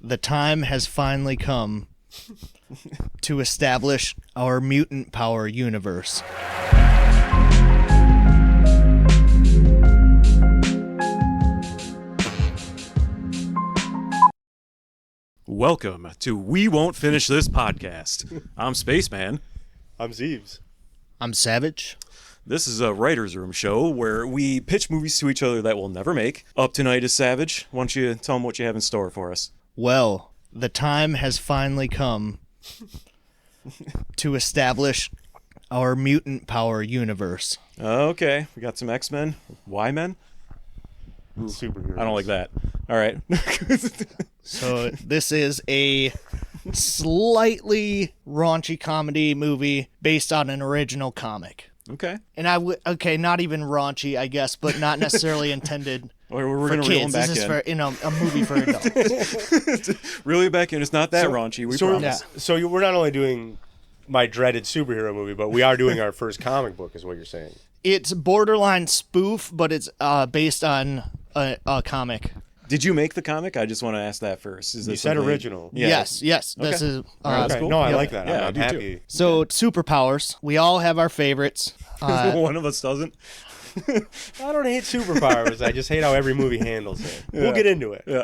the time has finally come to establish our mutant power universe. Welcome to We Won't Finish This Podcast. I'm Spaceman. I'm Zeebz. I'm Savage. This is a writer's room show where we pitch movies to each other that we'll never make. Up tonight is Savage. Why don't you tell them what you have in store for us? Well, the time has finally come to establish our mutant power universe. Okay, we got some X-Men. Y-Men? Superheroes. I don't like that. All right. So this is a slightly raunchy comedy movie based on an original comic. Okay. And not even raunchy, I guess, but not necessarily intended We're for going to reel them kids. back This is in. for, a movie for adults. Reel it back in. It's not that raunchy. We promise. So we're not only doing my dreaded superhero movie, but we are doing our first comic book, is what you're saying. It's borderline spoof, but it's based on a comic. Did you make the comic? I just want to ask that first. Is You this said something- original. Yeah. Yes. Okay. This is. All right, that's cool. No, I Yeah. like that. Yeah, I I'm do happy. too. So superpowers. We all have our favorites. One of us doesn't. I don't hate superpowers. I just hate how every movie handles it. We'll get into it. Yeah.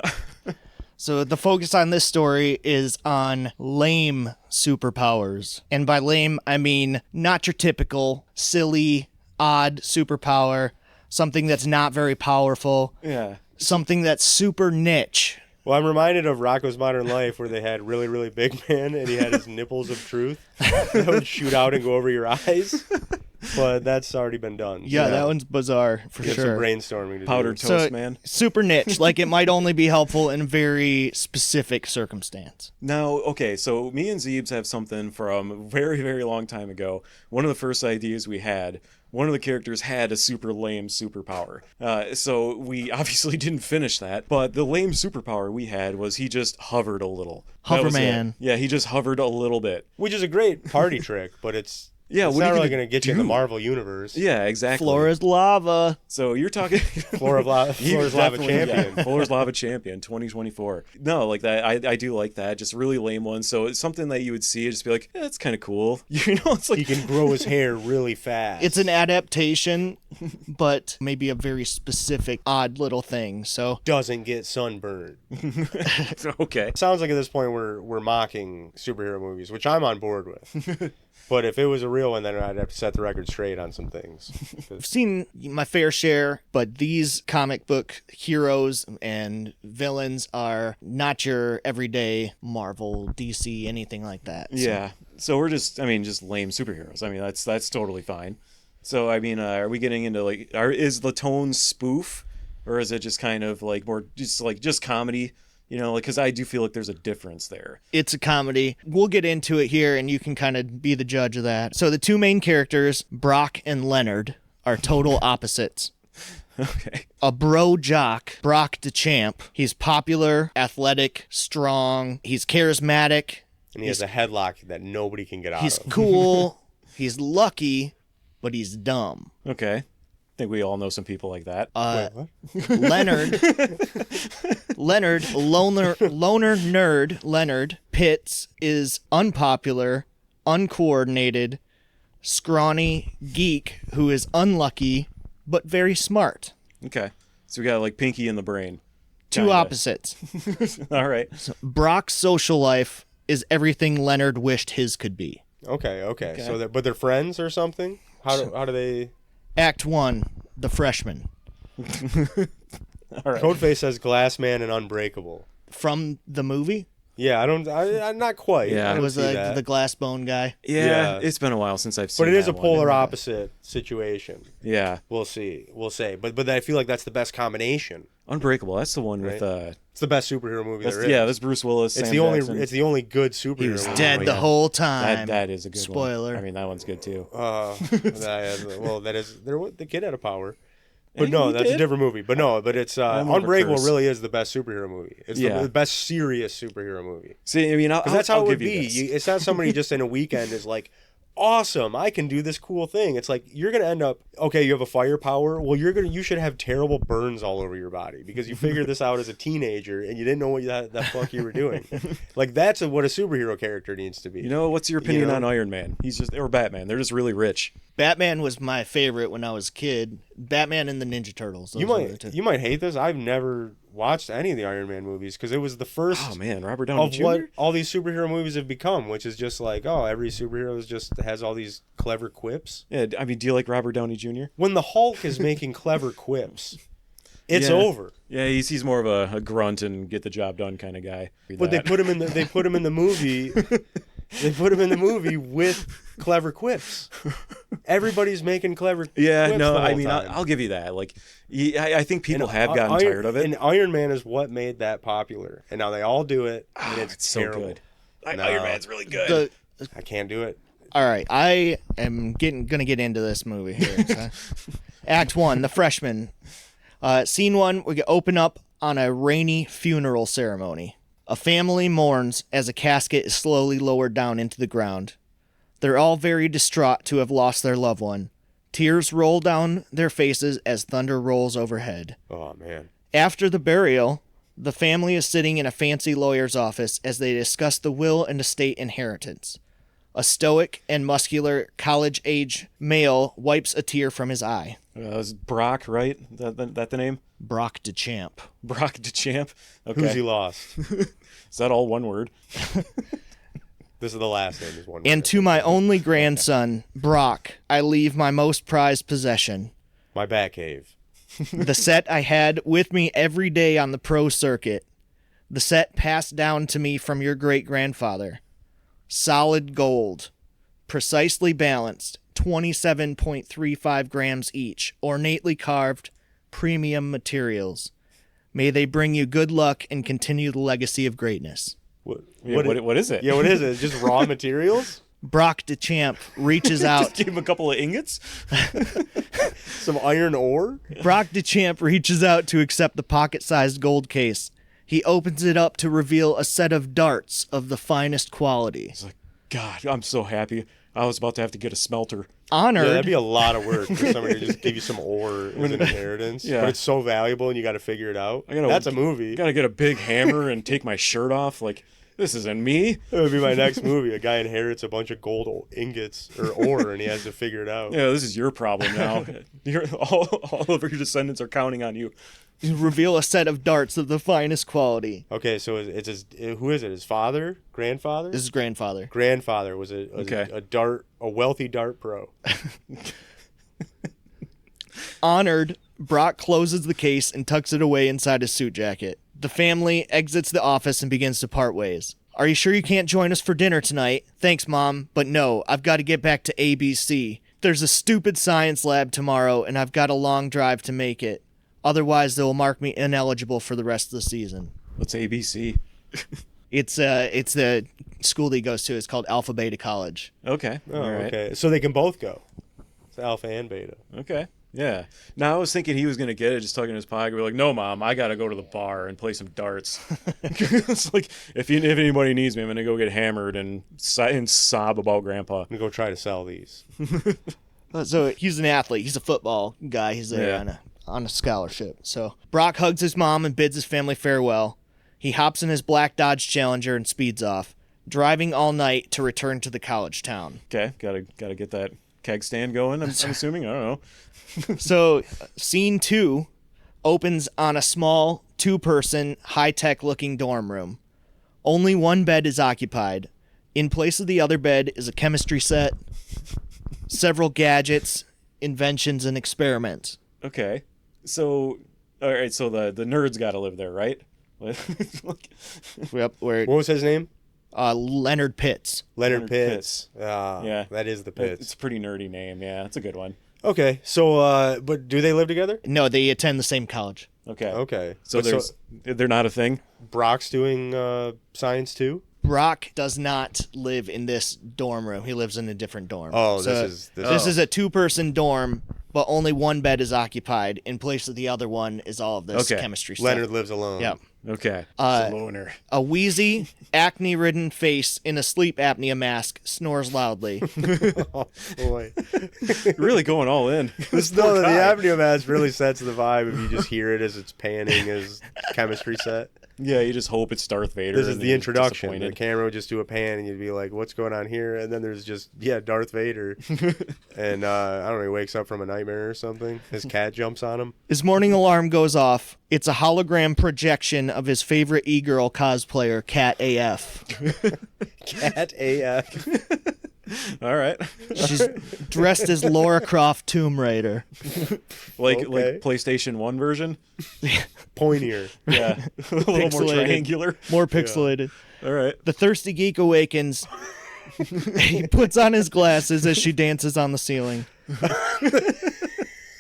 So the focus on this story is on lame superpowers. And by lame, I mean not your typical, silly, odd superpower. Something that's not very powerful. Yeah. Something that's super niche. Well, I'm reminded of Rocko's Modern Life, where they had really, really big man, and he had his nipples of truth that would shoot out and go over your eyes. But that's already been done. Yeah, that one's bizarre for Get some sure. brainstorming to Powdered do. toast, man. Super niche. Like it might only be helpful in very specific circumstance. Now, okay, so me and Zeebz have something from a very, very long time ago. One of the first ideas we had, one of the characters had a super lame superpower. So we obviously didn't finish that, but the lame superpower we had was he just hovered a little. That was it. Hoverman. Yeah, he just hovered a little bit. Which is a great party trick, but it's Yeah, not what are you really gonna going to get you in the do? Marvel universe. Yeah, exactly. Flora's lava. So you're talking Flora's Lava Definitely, champion. Yeah, Flora's Lava champion 2024. No, like that. I do like that. Just a really lame one. So it's something that you would see and just be like, yeah, it's kind of cool. You know, it's like He can grow his hair really fast. It's an adaptation, but maybe a very specific, odd little thing. So Doesn't get sunburned. okay. Sounds like at this point we're mocking superhero movies, which I'm on board with. But if it was a real one, then I'd have to set the record straight on some things. I've seen my fair share, but these comic book heroes and villains are not your everyday Marvel, DC, anything like that. So Yeah. So we're just lame superheroes. I mean, that's totally fine. So I mean, are we getting into is the tone spoof, or is it just kind of like more just comedy? You know, because I do feel like there's a difference there. It's a comedy. We'll get into it here, and you can kind of be the judge of that. So the two main characters, Brock and Leonard, are total opposites. Okay. A bro jock, Brock the champ. He's popular, athletic, strong. He's charismatic. And he has a headlock that nobody can get out He's of. cool. He's lucky, but he's dumb. Okay. I think we all know some people like that. Wait, what? Leonard, loner nerd Leonard Pitts is unpopular, uncoordinated, scrawny geek who is unlucky but very smart. Okay. So we got like Pinky in the brain. Two Kinda. opposites. All right. Brock's social life is everything Leonard wished his could be. Okay. So, but they're friends or something? How do they? Act 1, the freshman. All right. Codeface says Glass Man and Unbreakable. From the movie? Yeah, I'm not quite. Yeah. I It don't was see that. the glass bone guy. Yeah, Yeah. it's been a while since I've seen But it is that a one. polar opposite situation. Yeah. We'll see. We'll say. But I feel like that's the best combination. Unbreakable. That's the one with It's the best superhero movie there is. yeah, that's Bruce Willis. It's Sam the only. Jackson. It's the only good superhero. He was movie. dead the yeah. whole time. That is a good Spoiler. one. I mean, that one's good too. That is. The kid had a power. But Hey, no, he that's a did. different movie. But no, but it's I'm over Unbreakable. Curse. Really is the best superhero movie. It's Yeah. the best serious superhero movie. See, I mean, Because that's how I'll it would give you be. this. It's not somebody just in a weekend is like, awesome, I can do this cool thing. It's like, you're going to end up, okay, you have a firepower. Well, you should have terrible burns all over your body because you figured this out as a teenager and you didn't know what the fuck you were doing. Like, that's what a superhero character needs to be. You know, what's your opinion on Iron Man? Or Batman. They're just really rich. Batman was my favorite when I was a kid. Batman and the Ninja Turtles. You might hate this. I've never watched any of the Iron Man movies because it was the first Robert Downey Jr. what all these superhero movies have become, which is just like, oh, every superhero just has all these clever quips. Yeah, I mean, do you like Robert Downey Jr.? When the Hulk is making clever quips, it's over. Yeah, he's more of a grunt and get the job done kind of guy. But they put him in the movie. They put him in the movie with clever quips. Everybody's making clever quips. Yeah, no, the whole I mean, time. I'll give you that. Like, I think people have gotten tired of it. And Iron Man is what made that popular. And now they all do it, and it's so terrible. good. Iron Man's really good. I can't do it. All right, I am gonna get into this movie here. So. Act 1, The Freshman. Scene 1, we open up on a rainy funeral ceremony. A family mourns as a casket is slowly lowered down into the ground. They're all very distraught to have lost their loved one. Tears roll down their faces as thunder rolls overhead. Oh, man. After the burial, the family is sitting in a fancy lawyer's office as they discuss the will and estate inheritance. A stoic and muscular college-age male wipes a tear from his eye. That was Brock, right? That the name? Brock DeChamp. Brock DeChamp? Okay. Who's he lost? Is that all one word? This is the last name. Is one word. And to my only grandson, Brock, I leave my most prized possession. My Batcave. The set I had with me every day on the pro circuit. The set passed down to me from your great-grandfather. Solid gold. Precisely balanced. 27.35 grams each. Ornately carved. Premium materials. May they bring you good luck and continue the legacy of greatness. What is it? Yeah, what is it? It's just raw materials? Brock DeChamp reaches out. Just give him a couple of ingots? Some iron ore? Brock DeChamp reaches out to accept the pocket-sized gold case. He opens it up to reveal a set of darts of the finest quality. He's like, God, I'm so happy. I was about to have to get a smelter. Honored. Yeah, that'd be a lot of work for somebody to just give you some ore as an inheritance. Yeah. But it's so valuable and you got to figure it out. That's a movie. Gotta get a big hammer and take my shirt off. Like, this isn't me. That would be my next movie. A guy inherits a bunch of gold ingots or ore and he has to figure it out. Yeah, this is your problem now. All of your descendants are counting on you. Reveal a set of darts of the finest quality. Okay, so it's who is it? His father? Grandfather? This is grandfather. Grandfather was a wealthy dart pro. Honored, Brock closes the case and tucks it away inside his suit jacket. The family exits the office and begins to part ways. Are you sure you can't join us for dinner tonight? Thanks, Mom, but no, I've got to get back to ABC. There's a stupid science lab tomorrow, and I've got a long drive to make it. Otherwise, they'll mark me ineligible for the rest of the season. What's ABC? It's the school that he goes to. It's called Alpha Beta College. Okay. Oh, All right. okay. So they can both go. It's alpha and beta. Okay. Yeah. Now I was thinking he was gonna get it, just tucking his pocket. We're like, no, Mom, I gotta go to the bar and play some darts. It's like if anybody needs me, I'm gonna go get hammered and sob about Grandpa. I'm going to go try to sell these. So he's an athlete. He's a football guy. He's there on a scholarship. So Brock hugs his mom and bids his family farewell. He hops in his black Dodge Challenger and speeds off, driving all night to return to the college town. Okay, gotta get that keg stand going. I'm assuming. I don't know. So scene 2 opens on a small 2-person high-tech looking dorm room. Only one bed is occupied. In place of the other bed is a chemistry set, several gadgets, inventions, and experiments. Okay. So, all right. So the nerds got to live there, right? Yep, What was his name? Leonard Pitts. Leonard Pitts. Pitts. Yeah, that is the Pitts. It's a pretty nerdy name. Yeah, it's a good one. Okay, so but do they live together? No, they attend the same college. Okay. Okay. So they're not a thing. Brock's doing science too? Brock does not live in this dorm room. He lives in a different dorm. Oh, so this is a 2-person dorm, but only one bed is occupied. In place of the other one is all of this chemistry stuff. Leonard lives alone. Yeah. Okay. Loner. A wheezy, acne-ridden face in a sleep apnea mask snores loudly. Oh, boy. Really going all in. The apnea mask really sets the vibe if you just hear it as it's panning his chemistry set. Yeah, you just hope it's Darth Vader. This is and the you're introduction. The disappointed. camera would just do a pan, and you'd be like, "What's going on here?" And then there's just Darth Vader, and I don't know, he wakes up from a nightmare or something. His cat jumps on him. His morning alarm goes off. It's a hologram projection of his favorite e-girl cosplayer, Cat AF. Cat AF. All right. She's dressed as Lara Croft Tomb Raider. like Okay. PlayStation 1 version? Pointier. Yeah. A little more Pixelated. triangular. More pixelated. All right. The thirsty geek awakens. He puts on his glasses as she dances on the ceiling.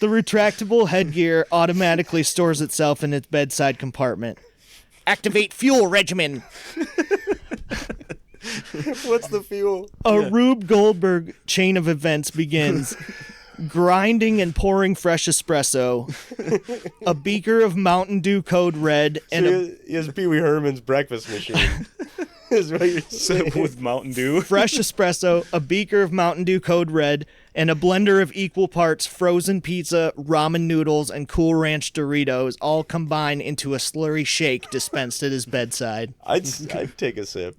The retractable headgear automatically stores itself in its bedside compartment. Activate fuel regimen. What's the fuel? A Rube Goldberg chain of events begins. Grinding and pouring fresh espresso, a beaker of Mountain Dew Code Red, and He has Pee Wee Herman's breakfast machine. Is what you're saying. With Mountain Dew. fresh espresso, a beaker of Mountain Dew Code Red, and a blender of equal parts frozen pizza, ramen noodles, and Cool Ranch Doritos all combine into a slurry shake dispensed at his bedside. I'd take a sip.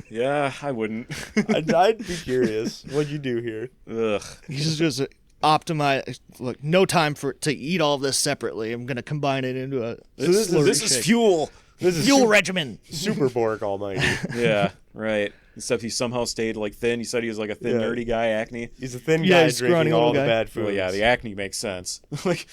Yeah, I wouldn't. I'd be curious. What'd you do here? Ugh. He's just optimize. Look, no time to eat all of this separately. I'm gonna combine it into a slurry This shake. is fuel. This is Fuel regimen. Super Borg Almighty. Yeah, right. Except he somehow stayed like thin. You said he was like a thin, Yeah. nerdy guy, acne. He's a thin Yeah, guy he's scrawny drinking all little the guy. bad foods. Well, yeah, the acne makes sense. Like,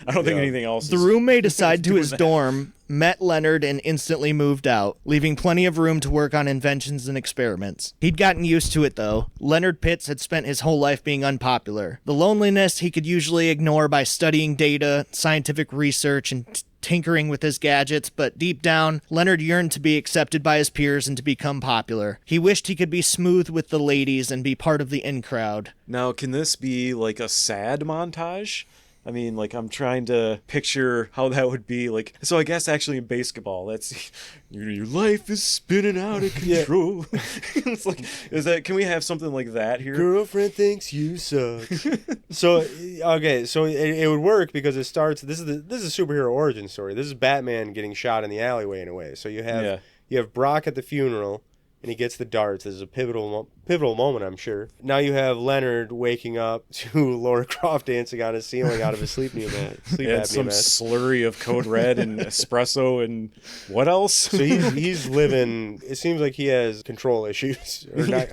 I don't think Yeah. anything else. The is roommate assigned to doing his that. dorm met Leonard and instantly moved out, leaving plenty of room to work on inventions and experiments. He'd gotten used to it, though. Leonard Pitts had spent his whole life being unpopular. The loneliness he could usually ignore by studying data, scientific research, and tinkering with his gadgets, but deep down, Leonard yearned to be accepted by his peers and to become popular. He wished he could be smooth with the ladies and be part of the in crowd. Now, can this be like a sad montage? I mean, like, I'm trying to picture how that would be. Like, so I guess actually in basketball, that's your life is spinning out of control. It's like, can we have something like that here? Girlfriend thinks you suck. So it would work because it starts. This is a superhero origin story. This is Batman getting shot in the alleyway in a way. So you have Brock at the funeral, and he gets the darts. This is a pivotal moment, I'm sure. Now you have Leonard waking up to Lara Croft dancing on his ceiling out of his sleep apnea Some mask. slurry of Code Red and espresso and what else? So he's living. It seems like he has control issues, or not.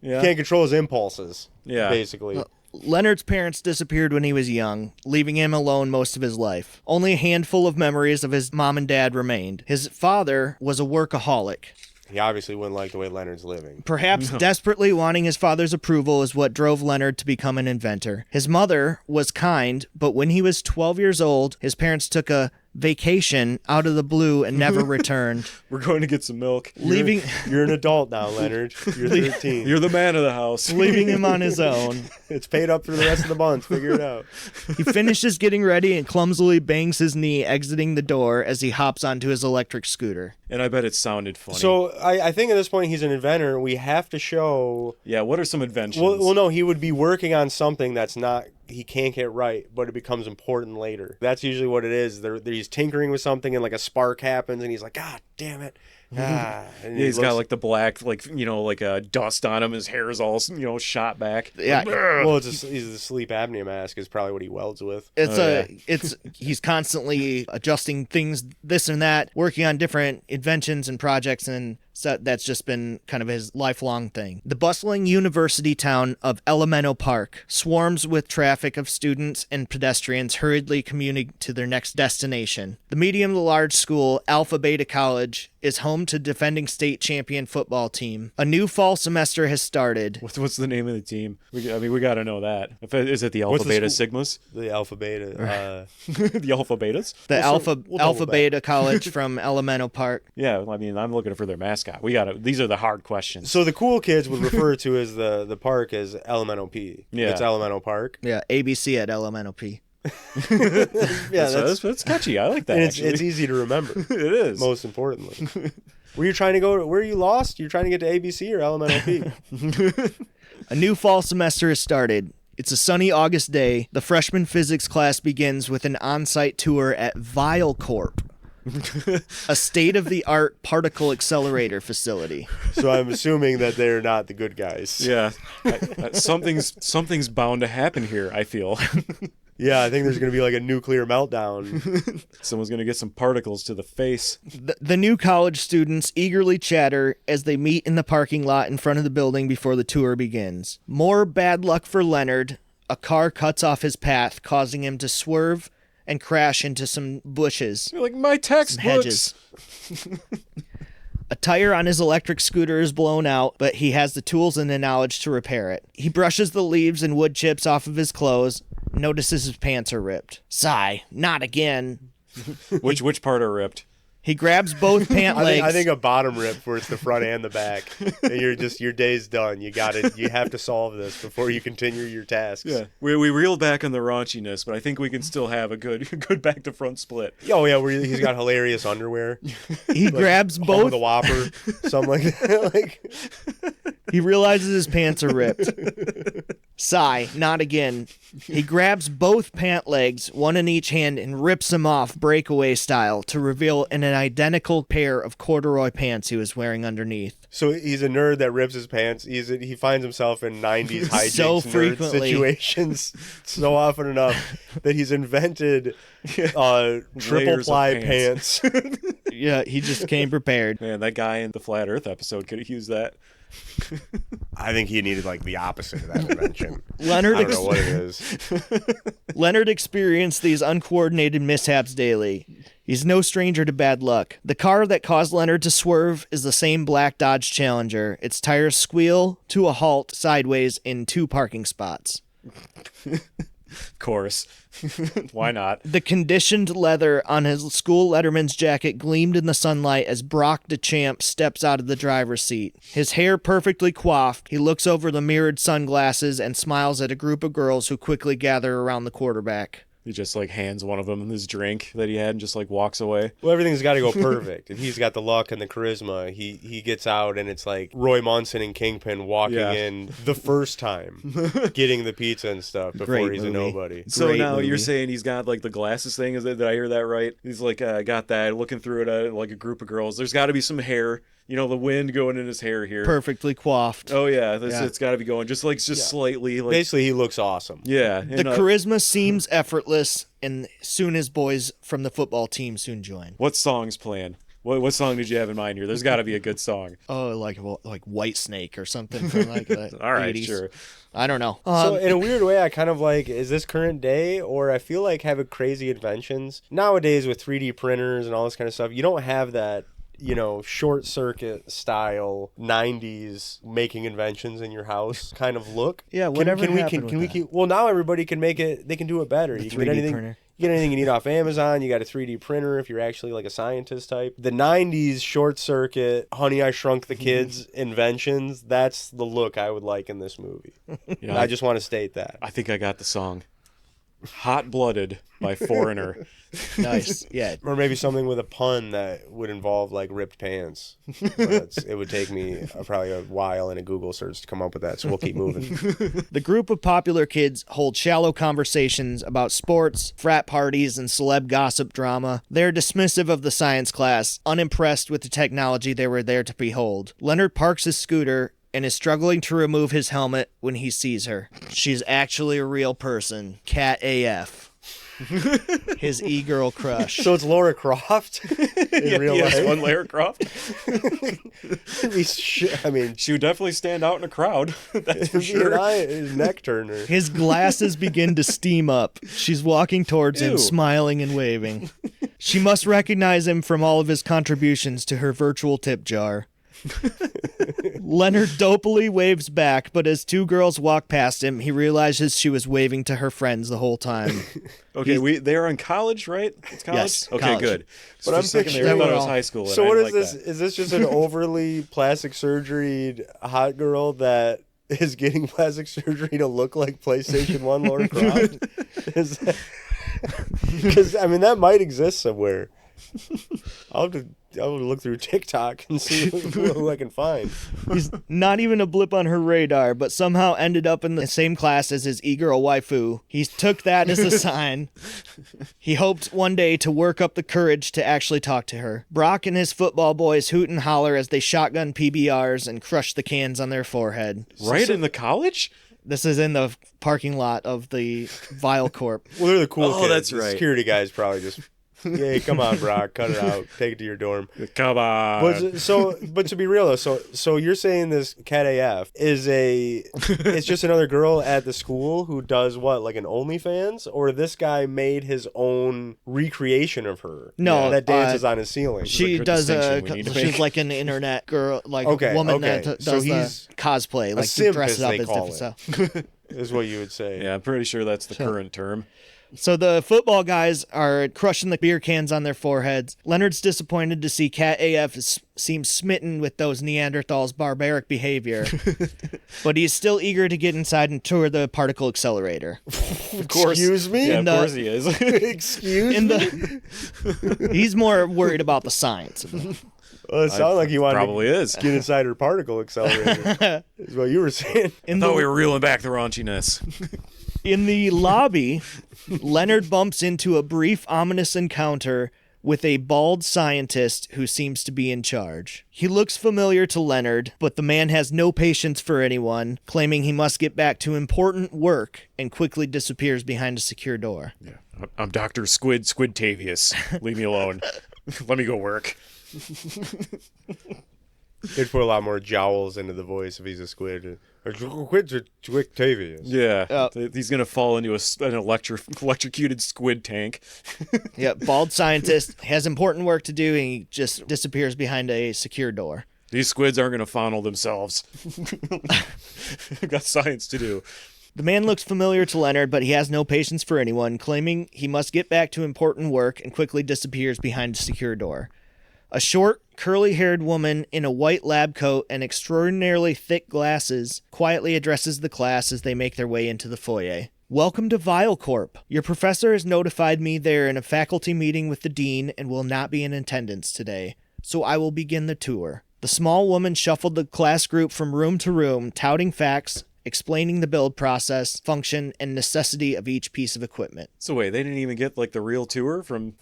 Yeah. Can't control his impulses. Yeah. Basically. Leonard's parents disappeared when he was young, leaving him alone most of his life. Only a handful of memories of his mom and dad remained. His father was a workaholic. He obviously wouldn't like the way Leonard's living. Perhaps desperately wanting his father's approval is what drove Leonard to become an inventor. His mother was kind, but when he was 12 years old, his parents took a vacation out of the blue and never returned, We're going to get some milk. leaving You're an adult now, Leonard. You're 13. You're the man of the house. leaving him on his own. It's paid up for the rest of the month. Figure it out. He finishes getting ready and clumsily bangs his knee exiting the door as he hops onto his electric scooter. And I bet it sounded funny. So I think at this point he's an inventor. We have to show. yeah, what are some inventions? Well, no, he would be working on something that's not. He can't get right, but it becomes important later. That's usually what it is. He's tinkering with something, and like a spark happens, and he's like, "God damn it!" And He's got like the black, like dust on him. His hair is all shot back. Yeah. Well, he's the sleep apnea mask is probably what he welds with. He's constantly adjusting things, this and that, working on different inventions and projects, and so that's just been kind of his lifelong thing. The bustling university town of Elemento Park swarms with traffic of students and pedestrians hurriedly commuting to their next destination. The medium to large school, Alpha Beta College, is home to defending state champion football team. A new fall semester has started. What's the name of the team? We got to know that. Is it the Alpha What's the Beta school? Sigmas? The Alpha Beta. The Alpha Betas? The We'll double Alpha back. Beta College from Elemento Park. Yeah, I mean, I'm looking for their mascot. These are the hard questions. So the cool kids would refer to as the park as Elemento P. Yeah. It's Elemento Park. Yeah, ABC at Elemento P. Yeah, that's catchy. I like that. and Actually, it's easy to remember. It is. Most importantly. Were you trying to go? Were you lost? You're trying to get to ABC or Elemental P? A new fall semester has started. It's a sunny August day. The freshman physics class begins with an on-site tour at Vilecorp, a state-of-the-art particle accelerator facility. So I'm assuming that they're not the good guys. Yeah, something's bound to happen here. I feel. Yeah, I think there's going to be like a nuclear meltdown. Someone's gonna get some particles to the face. The new college students eagerly chatter as they meet in the parking lot in front of the building before the tour begins. More bad luck for Leonard. A car cuts off his path, causing him to swerve and crash into some bushes. You're like my textbooks. Hedges. A tire on his electric scooter is blown out, but he has the tools and the knowledge to repair it. He brushes the leaves and wood chips off of his clothes, notices his pants are ripped. Sigh, not again. Which part are ripped? He grabs both pant legs. I think a bottom rip where it's the front and the back. And your day's done. You have to solve this before you continue your tasks. Yeah. We reel back on the raunchiness, but I think we can still have a good back to front split. Oh yeah, where he's got hilarious underwear. He grabs Home both. of the Whopper, something like that. He realizes his pants are ripped. Sigh, not again. He grabs both pant legs, one in each hand, and rips them off breakaway style to reveal an identical pair of corduroy pants he was wearing underneath. So he's a nerd that rips his pants. He finds himself in 90s hijinks So nerd frequently. situations so often enough that he's invented triple Layers of ply pants. pants. Yeah, he just came prepared. Man, that guy in the Flat Earth episode could have used that. I think he needed like the opposite of that invention. Leonard, I don't know what it is. Leonard experienced these uncoordinated mishaps daily. He's no stranger to bad luck. The car that caused Leonard to swerve is the same black Dodge Challenger. Its tires squeal to a halt sideways in 2 parking spots. Of course. Why not? The conditioned leather on his school letterman's jacket gleamed in the sunlight as Brock DeChamp steps out of the driver's seat. His hair perfectly coiffed, he looks over the mirrored sunglasses and smiles at a group of girls who quickly gather around the quarterback. He just like hands one of them his drink that he had and just like walks away. Well, everything's got to go perfect. If he's got the luck and the charisma, he gets out and it's like Roy Munson and Kingpin walking in the first time, getting the pizza and stuff before Great he's movie. a nobody. So Great now movie. you're saying he's got like the glasses thing? Did I hear that right? He's like got that, looking through it at like a group of girls. There's got to be some hair. You know, the wind going in his hair here. Perfectly coiffed. Oh yeah, Yeah. It's got to be going just slightly. Like, Basically, he looks awesome. yeah. The And, charisma seems effortless, and soon his boys from the football team soon join. what song's playing? What song did you have in mind here? There's got to be a good song. Oh, like White Snake or something from like the All right, 80s. sure. I don't know. So in a weird way, I kind of like, is this current day? Or I feel like having crazy inventions. Nowadays with 3D printers and all this kind of stuff, you don't have that, you know, short circuit style 90s making inventions in your house kind of look. Yeah, whatever Can we happened with that? keep, well, now everybody can make it, they can do it better. You can get 3D anything. printer. You get anything you need off Amazon. You got a 3D printer if you're actually like a scientist type. The 90s short circuit, Honey, I Shrunk the Kids inventions, that's the look I would like in this movie. You know, I just want to state that. I think I got the song. Hot Blooded by Foreigner. Nice. Yeah. Or maybe something with a pun that would involve like ripped pants. But it would take me probably a while in a Google search to come up with that, so we'll keep moving. The group of popular kids hold shallow conversations about sports, frat parties, and celeb gossip drama. They're dismissive of the science class, unimpressed with the technology they were there to behold. Leonard parks his scooter and is struggling to remove his helmet when he sees her. She's actually a real person. Cat AF. His e-girl crush. So it's Lara Croft in real yes, life. one Lara Croft. I mean, She would definitely stand out in a crowd. That's for she and sure. I is neck turner. His glasses begin to steam up. She's walking towards him, Ew. smiling and waving. She must recognize him from all of his contributions to her virtual tip jar. Leonard dopily waves back, but as 2 girls walk past him, he realizes she was waving to her friends the whole time. Okay, they're in college, right? It's college? Yes, Okay, college. good. But For I'm a second there, I picturing- thought it was high school. So and what I is didn't like this? that. Is this just an overly plastic surgeried hot girl that is getting plastic surgery to look like PlayStation 1 Lara Croft? Is that... Because, I mean, that might exist somewhere. I'll look through TikTok and see who I can find. He's not even a blip on her radar, but somehow ended up in the same class as his e-girl waifu. He took that as a sign. He hoped one day to work up the courage to actually talk to her. Brock and his football boys hoot and holler as they shotgun PBRs and crush the cans on their forehead. Right in the college? This is in the parking lot of the Vile Corp. Well, they're the cool kids. That's The right. security guys probably just, hey, come on, Brock, cut it out. Take it to your dorm. Come on. But to be real though, so you're saying this Cat AF it's just another girl at the school who does what, like an OnlyFans, or this guy made his own recreation of her? No, that dances on his ceiling. She good does distinction we need to she's make. like an internet girl, like Okay, woman okay. that So does he's the cosplay, like simp, dresses as up they as call different it. stuff. Is what you would say. Yeah, I'm pretty sure that's the current term. So the football guys are crushing the beer cans on their foreheads. Leonard's disappointed to see Cat AF seems smitten with those Neanderthals' barbaric behavior, but he's still eager to get inside and tour the particle accelerator. Of course. Excuse me? Yeah, In of the- course he is. Excuse In me? the, he's more worried about the science of it. Well, it sounded like you wanted Probably to is. get inside her particle accelerator. Is what you were saying. In Thought the, we were reeling back the raunchiness. in the lobby, Leonard bumps into a brief, ominous encounter with a bald scientist who seems to be in charge. He looks familiar to Leonard, but the man has no patience for anyone, claiming he must get back to important work, and quickly disappears behind a secure door. Yeah. I'm Dr. Squidtavius. Leave me alone. Let me go work. He'd put a lot more jowls into the voice if he's a squid. Squidtavius. Yeah. He's going to fall into an electrocuted squid tank. Yeah, bald scientist has important work to do, and he just disappears behind a secure door. These squids aren't going to funnel themselves. I've got science to do. The man looks familiar to Leonard, but he has no patience for anyone, claiming he must get back to important work, and quickly disappears behind a secure door. A short, curly-haired woman in a white lab coat and extraordinarily thick glasses quietly addresses the class as they make their way into the foyer. Welcome to Vile Corp. Your professor has notified me they're in a faculty meeting with the dean and will not be in attendance today, so I will begin the tour. The small woman shuffled the class group from room to room, touting facts, explaining the build process, function, and necessity of each piece of equipment. So wait, they didn't even get like the real tour from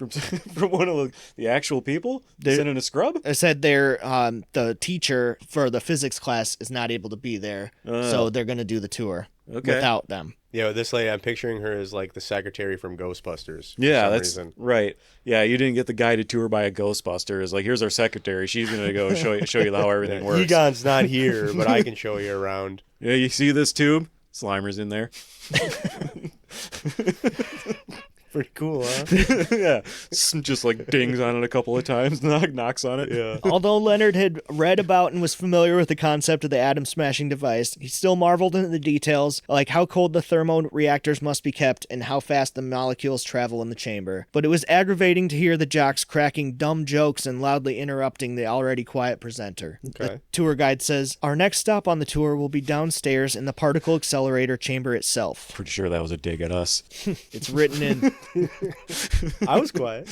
one of the actual people? Sent in a scrub? I said the teacher for the physics class is not able to be there, so they're going to do the tour without them. Yeah, this lady, I'm picturing her as like the secretary from Ghostbusters. Yeah, for some that's reason. right. Yeah, you didn't get the guided tour by a Ghostbuster. It's like, here's our secretary. She's going to go show you how everything works. Egon's not here, but I can show you around. Yeah, you see this tube? Slimer's in there. Pretty cool, huh? Yeah, just like dings on it a couple of times, knocks on it. Yeah. Although Leonard had read about and was familiar with the concept of the atom-smashing device, he still marveled at the details, like how cold the thermoreactors must be kept and how fast the molecules travel in the chamber. But it was aggravating to hear the jocks cracking dumb jokes and loudly interrupting the already quiet presenter. Okay. The tour guide says, "Our next stop on the tour will be downstairs in the particle accelerator chamber itself." Pretty sure that was a dig at us. It's written in. I was quiet.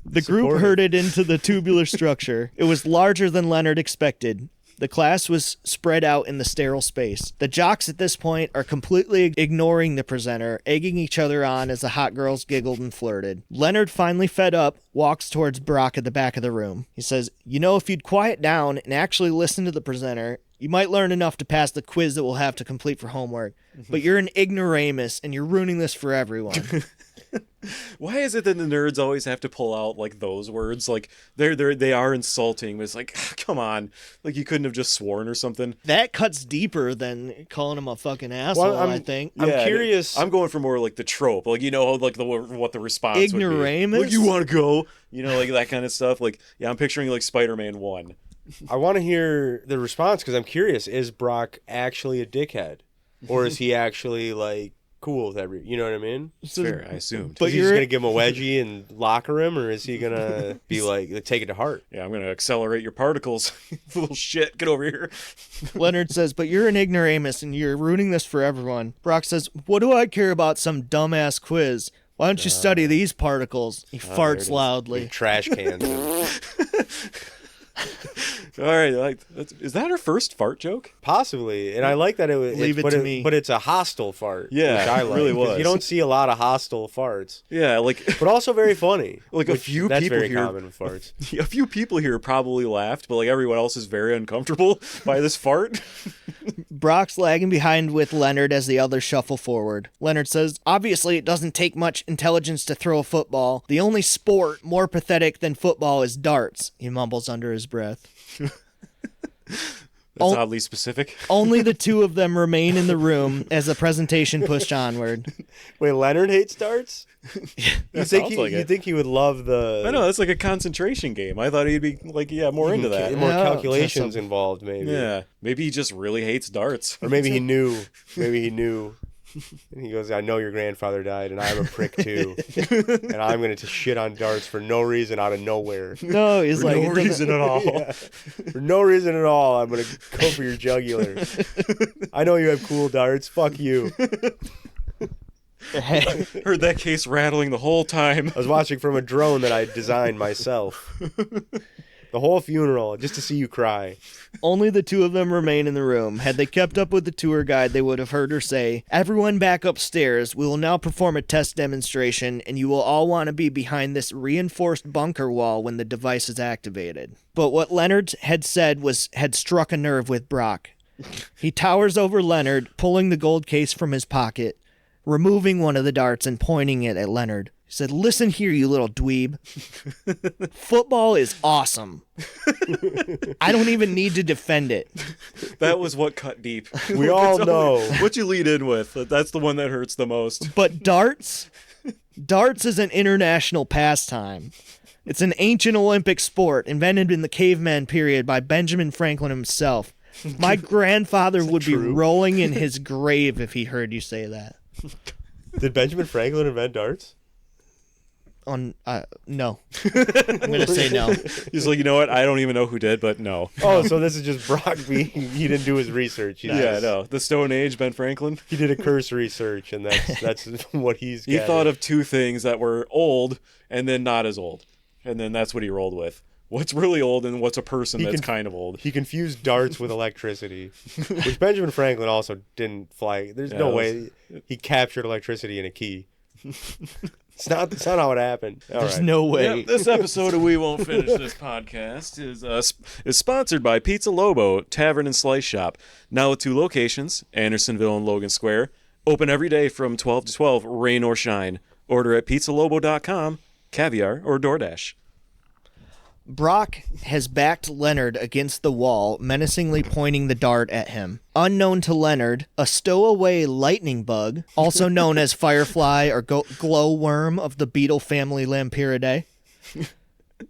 The group herded into the tubular structure. It was larger than Leonard expected. The class was spread out in the sterile space. The jocks at this point are completely ignoring the presenter, egging each other on as the hot girls giggled and flirted. Leonard, finally fed up, walks towards Brock at the back of the room. He says, "You know, if you'd quiet down and actually listen to the presenter, you might learn enough to pass the quiz that we'll have to complete for homework. But you're an ignoramus, and you're ruining this for everyone." Why is it that the nerds always have to pull out like those words? Like they are insulting, but it's like, come on, like you couldn't have just sworn or something. That cuts deeper than calling him a fucking asshole, I think. I'm curious. I'm going for more like the trope, like like what the response Ignoramus? would be. Like, you want to go? Like that kind of stuff. Like, yeah, I'm picturing like Spider-Man 1. I want to hear the response because I'm curious. Is Brock actually a dickhead? Or is he actually like cool with you know what I mean? It's fair, I assumed. But is he just gonna give him a wedgie and locker him, or is he gonna be like take it to heart? Yeah, I'm gonna accelerate your particles. Little shit, get over here. Leonard says, "But you're an ignoramus and you're ruining this for everyone." Brock says, "What do I care about some dumbass quiz? Why don't you study these particles? He farts loudly. Trash cans. All right, is that her first fart joke? Possibly, and I like that Leave it to me. But it's a hostile fart. Yeah, which I it like, really 'cause was. You don't see a lot of hostile farts, Yeah, like but also very funny. Like a few that's people very here- common with farts. a few people here probably laughed, but like everyone else is very uncomfortable by this fart. Brock's lagging behind with Leonard as the others shuffle forward. Leonard says, obviously it doesn't take much intelligence to throw a football. The only sport more pathetic than football is darts, he mumbles under his breath. That's oddly specific. Only the two of them remain in the room as the presentation pushed onward. Wait, Leonard hates darts? That sounds like you it. think he would love the I know, that's like a concentration game. I thought he'd be like, more into that. more Yeah, calculations involved, maybe. Yeah, maybe he just really hates darts. Or maybe he knew. And he goes, I know your grandfather died, and I'm a prick too. And I'm going to shit on darts for no reason out of nowhere. No, he's like, no it doesn't- reason at all. Yeah. For no reason at all, I'm going to go for your jugular. I know you have cool darts. Fuck you. Hey, Heard that case rattling the whole time. I was watching from a drone that I designed myself. The whole funeral, just to see you cry. only the two of them remain in the room. Had they kept up with the tour guide, they would have heard her say, everyone back upstairs. We will now perform a test demonstration, and you will all want to be behind this reinforced bunker wall when the device is activated. But what Leonard had said had struck a nerve with Brock. He towers over Leonard, pulling the gold case from his pocket, removing one of the darts and pointing it at Leonard. He said, listen here, you little dweeb. Football is awesome. I don't even need to defend it. That was what cut deep. We all know. What you lead in with. That's the one that hurts the most. But darts is an international pastime. It's an ancient Olympic sport invented in the caveman period by Benjamin Franklin himself. My grandfather would be rolling in his grave if he heard you say that. Did Benjamin Franklin invent darts? No. I'm gonna say no. He's like, you know what? I don't even know who did, but no. Oh, so this is just Brock being, he didn't do his research. Yeah, no. The Stone Age, Ben Franklin. He did a cursory search, and that's what he's He thought of two things that were old and then not as old. And then that's what he rolled with. What's really old and what's a person that's kind of old. He confused darts with electricity, which Benjamin Franklin also didn't fly. There's no way he captured electricity in a key. It's not how it happened. All There's right. no way. Yep, this episode of We Won't Finish This Podcast is sponsored by Pizza Lobo Tavern and Slice Shop. Now with 2 locations, Andersonville and Logan Square. Open every day from 12 to 12, rain or shine. Order at pizzalobo.com, caviar, or DoorDash. Brock has backed Leonard against the wall, menacingly pointing the dart at him. Unknown to Leonard, a stowaway lightning bug, also known as firefly or glowworm of the beetle family Lampyridae,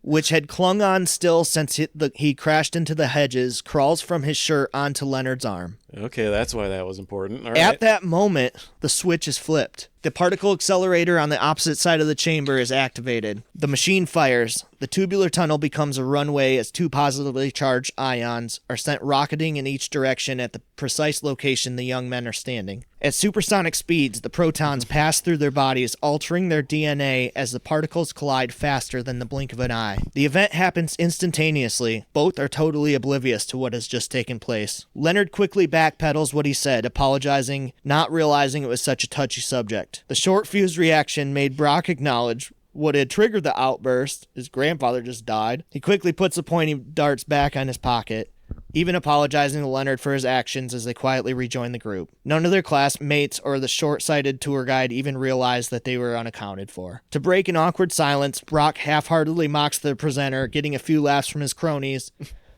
which had clung on still since he crashed into the hedges, crawls from his shirt onto Leonard's arm. Okay, that's why that was important. All right. At that moment, the switch is flipped. The particle accelerator on the opposite side of the chamber is activated. The machine fires. The tubular tunnel becomes a runway as 2 positively charged ions are sent rocketing in each direction at the precise location the young men are standing. At supersonic speeds, the protons pass through their bodies, altering their DNA as the particles collide faster than the blink of an eye. The event happens instantaneously. Both are totally oblivious to what has just taken place. Leonard quickly backpedals what he said, apologizing, not realizing it was such a touchy subject. The short fused reaction made Brock acknowledge what had triggered the outburst. His grandfather just died. He quickly puts the pointing darts back on his pocket, even apologizing to Leonard for his actions as they quietly rejoin the group. None of their classmates or the short-sighted tour guide even realized that they were unaccounted for. To break an awkward silence, Brock half-heartedly mocks the presenter, getting a few laughs from his cronies,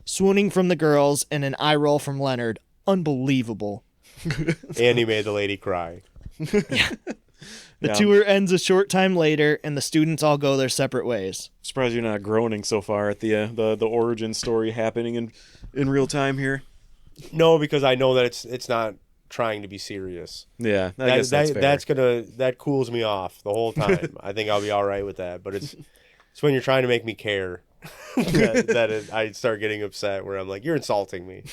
swooning from the girls, and an eye roll from Leonard. Unbelievable. And he made the lady cry. The tour ends a short time later, and the students all go their separate ways. Surprised you're not groaning so far at the origin story happening in real time here. No, because I know that it's not trying to be serious. Yeah, I guess that's fair. That cools me off the whole time. I think I'll be all right with that. But it's when you're trying to make me care. I start getting upset where I'm like, you're insulting me.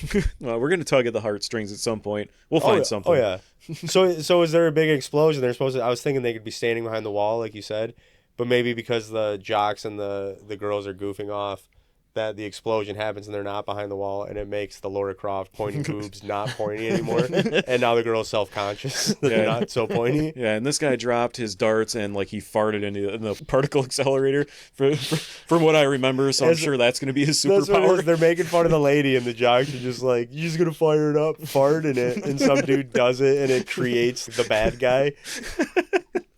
Well, we're gonna tug at the heartstrings at some point. We'll find something. Oh yeah. So is there a big explosion? They're supposed to. I was thinking they could be standing behind the wall, like you said, but maybe because the jocks and the girls are goofing off, that the explosion happens and they're not behind the wall, and it makes the Lara Croft pointy boobs not pointy anymore, and now the girl's self-conscious that they're not so pointy. Yeah, and this guy dropped his darts and like he farted in the particle accelerator from what I remember, so I'm sure that's going to be his superpower. They're making fun of the lady, and the jocks are just like, you're just going to fire it up, fart in it, and some dude does it, and it creates the bad guy.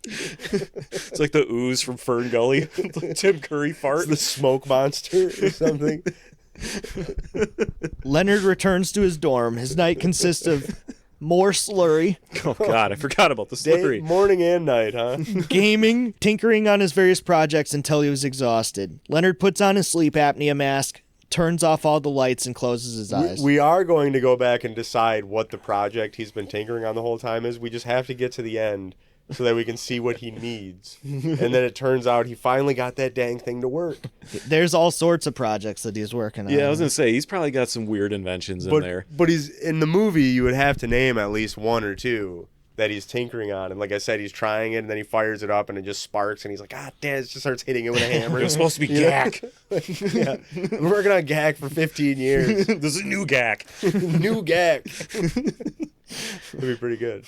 It's like the ooze from Fern Gully. Tim Curry fart. It's the smoke monster or something. Leonard returns to his dorm. His night consists of more slurry. Oh, God, I forgot about the slurry. Morning and night, huh? Gaming, tinkering on his various projects until he was exhausted. Leonard puts on his sleep apnea mask, turns off all the lights, and closes his eyes. We are going to go back and decide what the project he's been tinkering on the whole time is. We just have to get to the end so that we can see what he needs. And then it turns out he finally got that dang thing to work. There's all sorts of projects that he's working on. Yeah, I was going to say, he's probably got some weird inventions in there. But he's in the movie, you would have to name at least one or two that he's tinkering on. And like I said, he's trying it, and then he fires it up, and it just sparks, and he's like, damn, it just starts hitting it with a hammer. It was supposed to be GAC. Yeah, I'm working on GAC for 15 years. This is new GAC. New GAC. That'd be pretty good.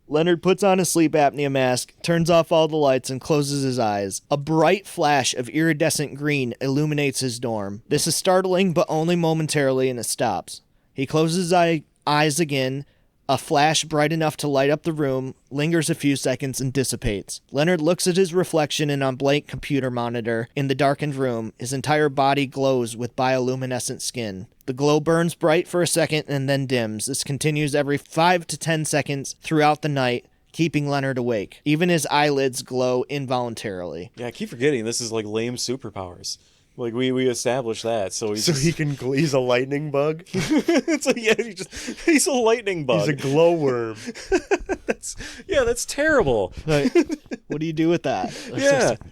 Leonard puts on his sleep apnea mask, turns off all the lights, and closes his eyes. A bright flash of iridescent green illuminates his dorm. This is startling, but only momentarily, and it stops. He closes his eyes again. A flash bright enough to light up the room lingers a few seconds and dissipates. Leonard looks at his reflection in a blank computer monitor in the darkened room. His entire body glows with bioluminescent skin. The glow burns bright for a second and then dims. This continues every 5 to 10 seconds throughout the night, keeping Leonard awake. Even his eyelids glow involuntarily. Yeah, I keep forgetting this is like lame superpowers. Like we established that, so he's he's a lightning bug. It's like, yeah, he's a lightning bug. He's a glowworm. That's terrible. Like, what do you do with that?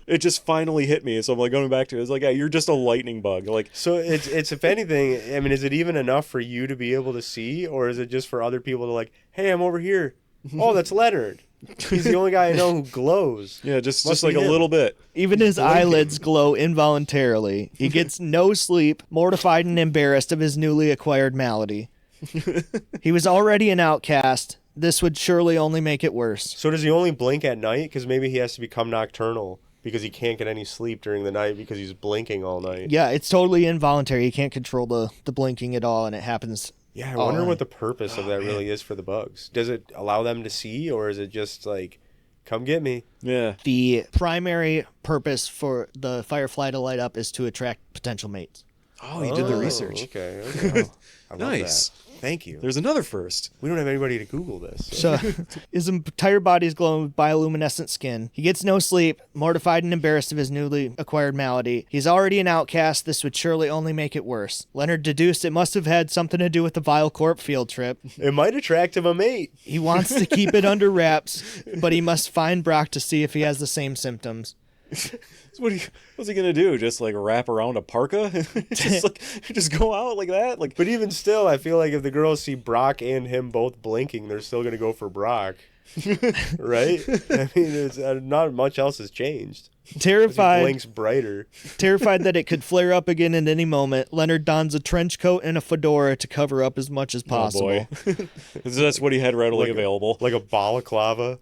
It just finally hit me. So I'm like going back to it. It's like, yeah, you're just a lightning bug. Like, so it's if anything, I mean, is it even enough for you to be able to see, or is it just for other people to like, hey, I'm over here. Oh, that's Leonard. He's the only guy I know who glows. Yeah, just like a little bit. Even his eyelids glow involuntarily. He gets no sleep, mortified and embarrassed of his newly acquired malady. He was already an outcast. This would surely only make it worse. So does he only blink at night? Because maybe he has to become nocturnal because he can't get any sleep during the night because he's blinking all night. Yeah, it's totally involuntary. He can't control the blinking at all, and it happens. Yeah, I wonder what the purpose of that really is for the bugs. Does it allow them to see, or is it just like, come get me? Yeah. The primary purpose for the firefly to light up is to attract potential mates. Oh, he did the research. Okay. I love Nice. that. Thank you. There's another first. We don't have anybody to Google this. So his entire body is glowing with bioluminescent skin. He gets no sleep, mortified and embarrassed of his newly acquired malady. He's already an outcast. This would surely only make it worse. Leonard deduced it must have had something to do with the Vile Corp field trip. It might attract him a mate. He wants to keep it under wraps, but he must find Brock to see if he has the same symptoms. What's he gonna do? Just like wrap around a parka? just go out like that? Like, but even still, I feel like if the girls see Brock and him both blinking, they're still gonna go for Brock, right? I mean, it's not much else has changed. Terrified, he blinks brighter. Terrified that it could flare up again at any moment, Leonard dons a trench coat and a fedora to cover up as much as possible. Oh boy. That's what he had readily available. Like a balaclava.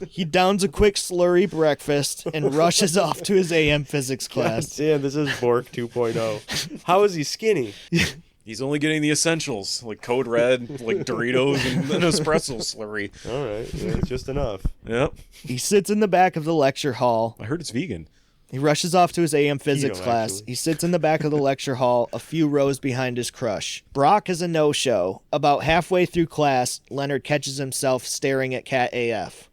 He downs a quick slurry breakfast and rushes off to his AM physics class. God damn, this is Bork 2.0. How is he skinny? He's only getting the essentials, like Code Red, like Doritos, and an espresso slurry. All right, yeah, it's just enough. Yep. He sits in the back of the lecture hall. I heard it's vegan. He rushes off to his AM physics Keto, class. actually. He sits in the back of the lecture hall, a few rows behind his crush. Brock is a no-show. About halfway through class, Leonard catches himself staring at Cat AF.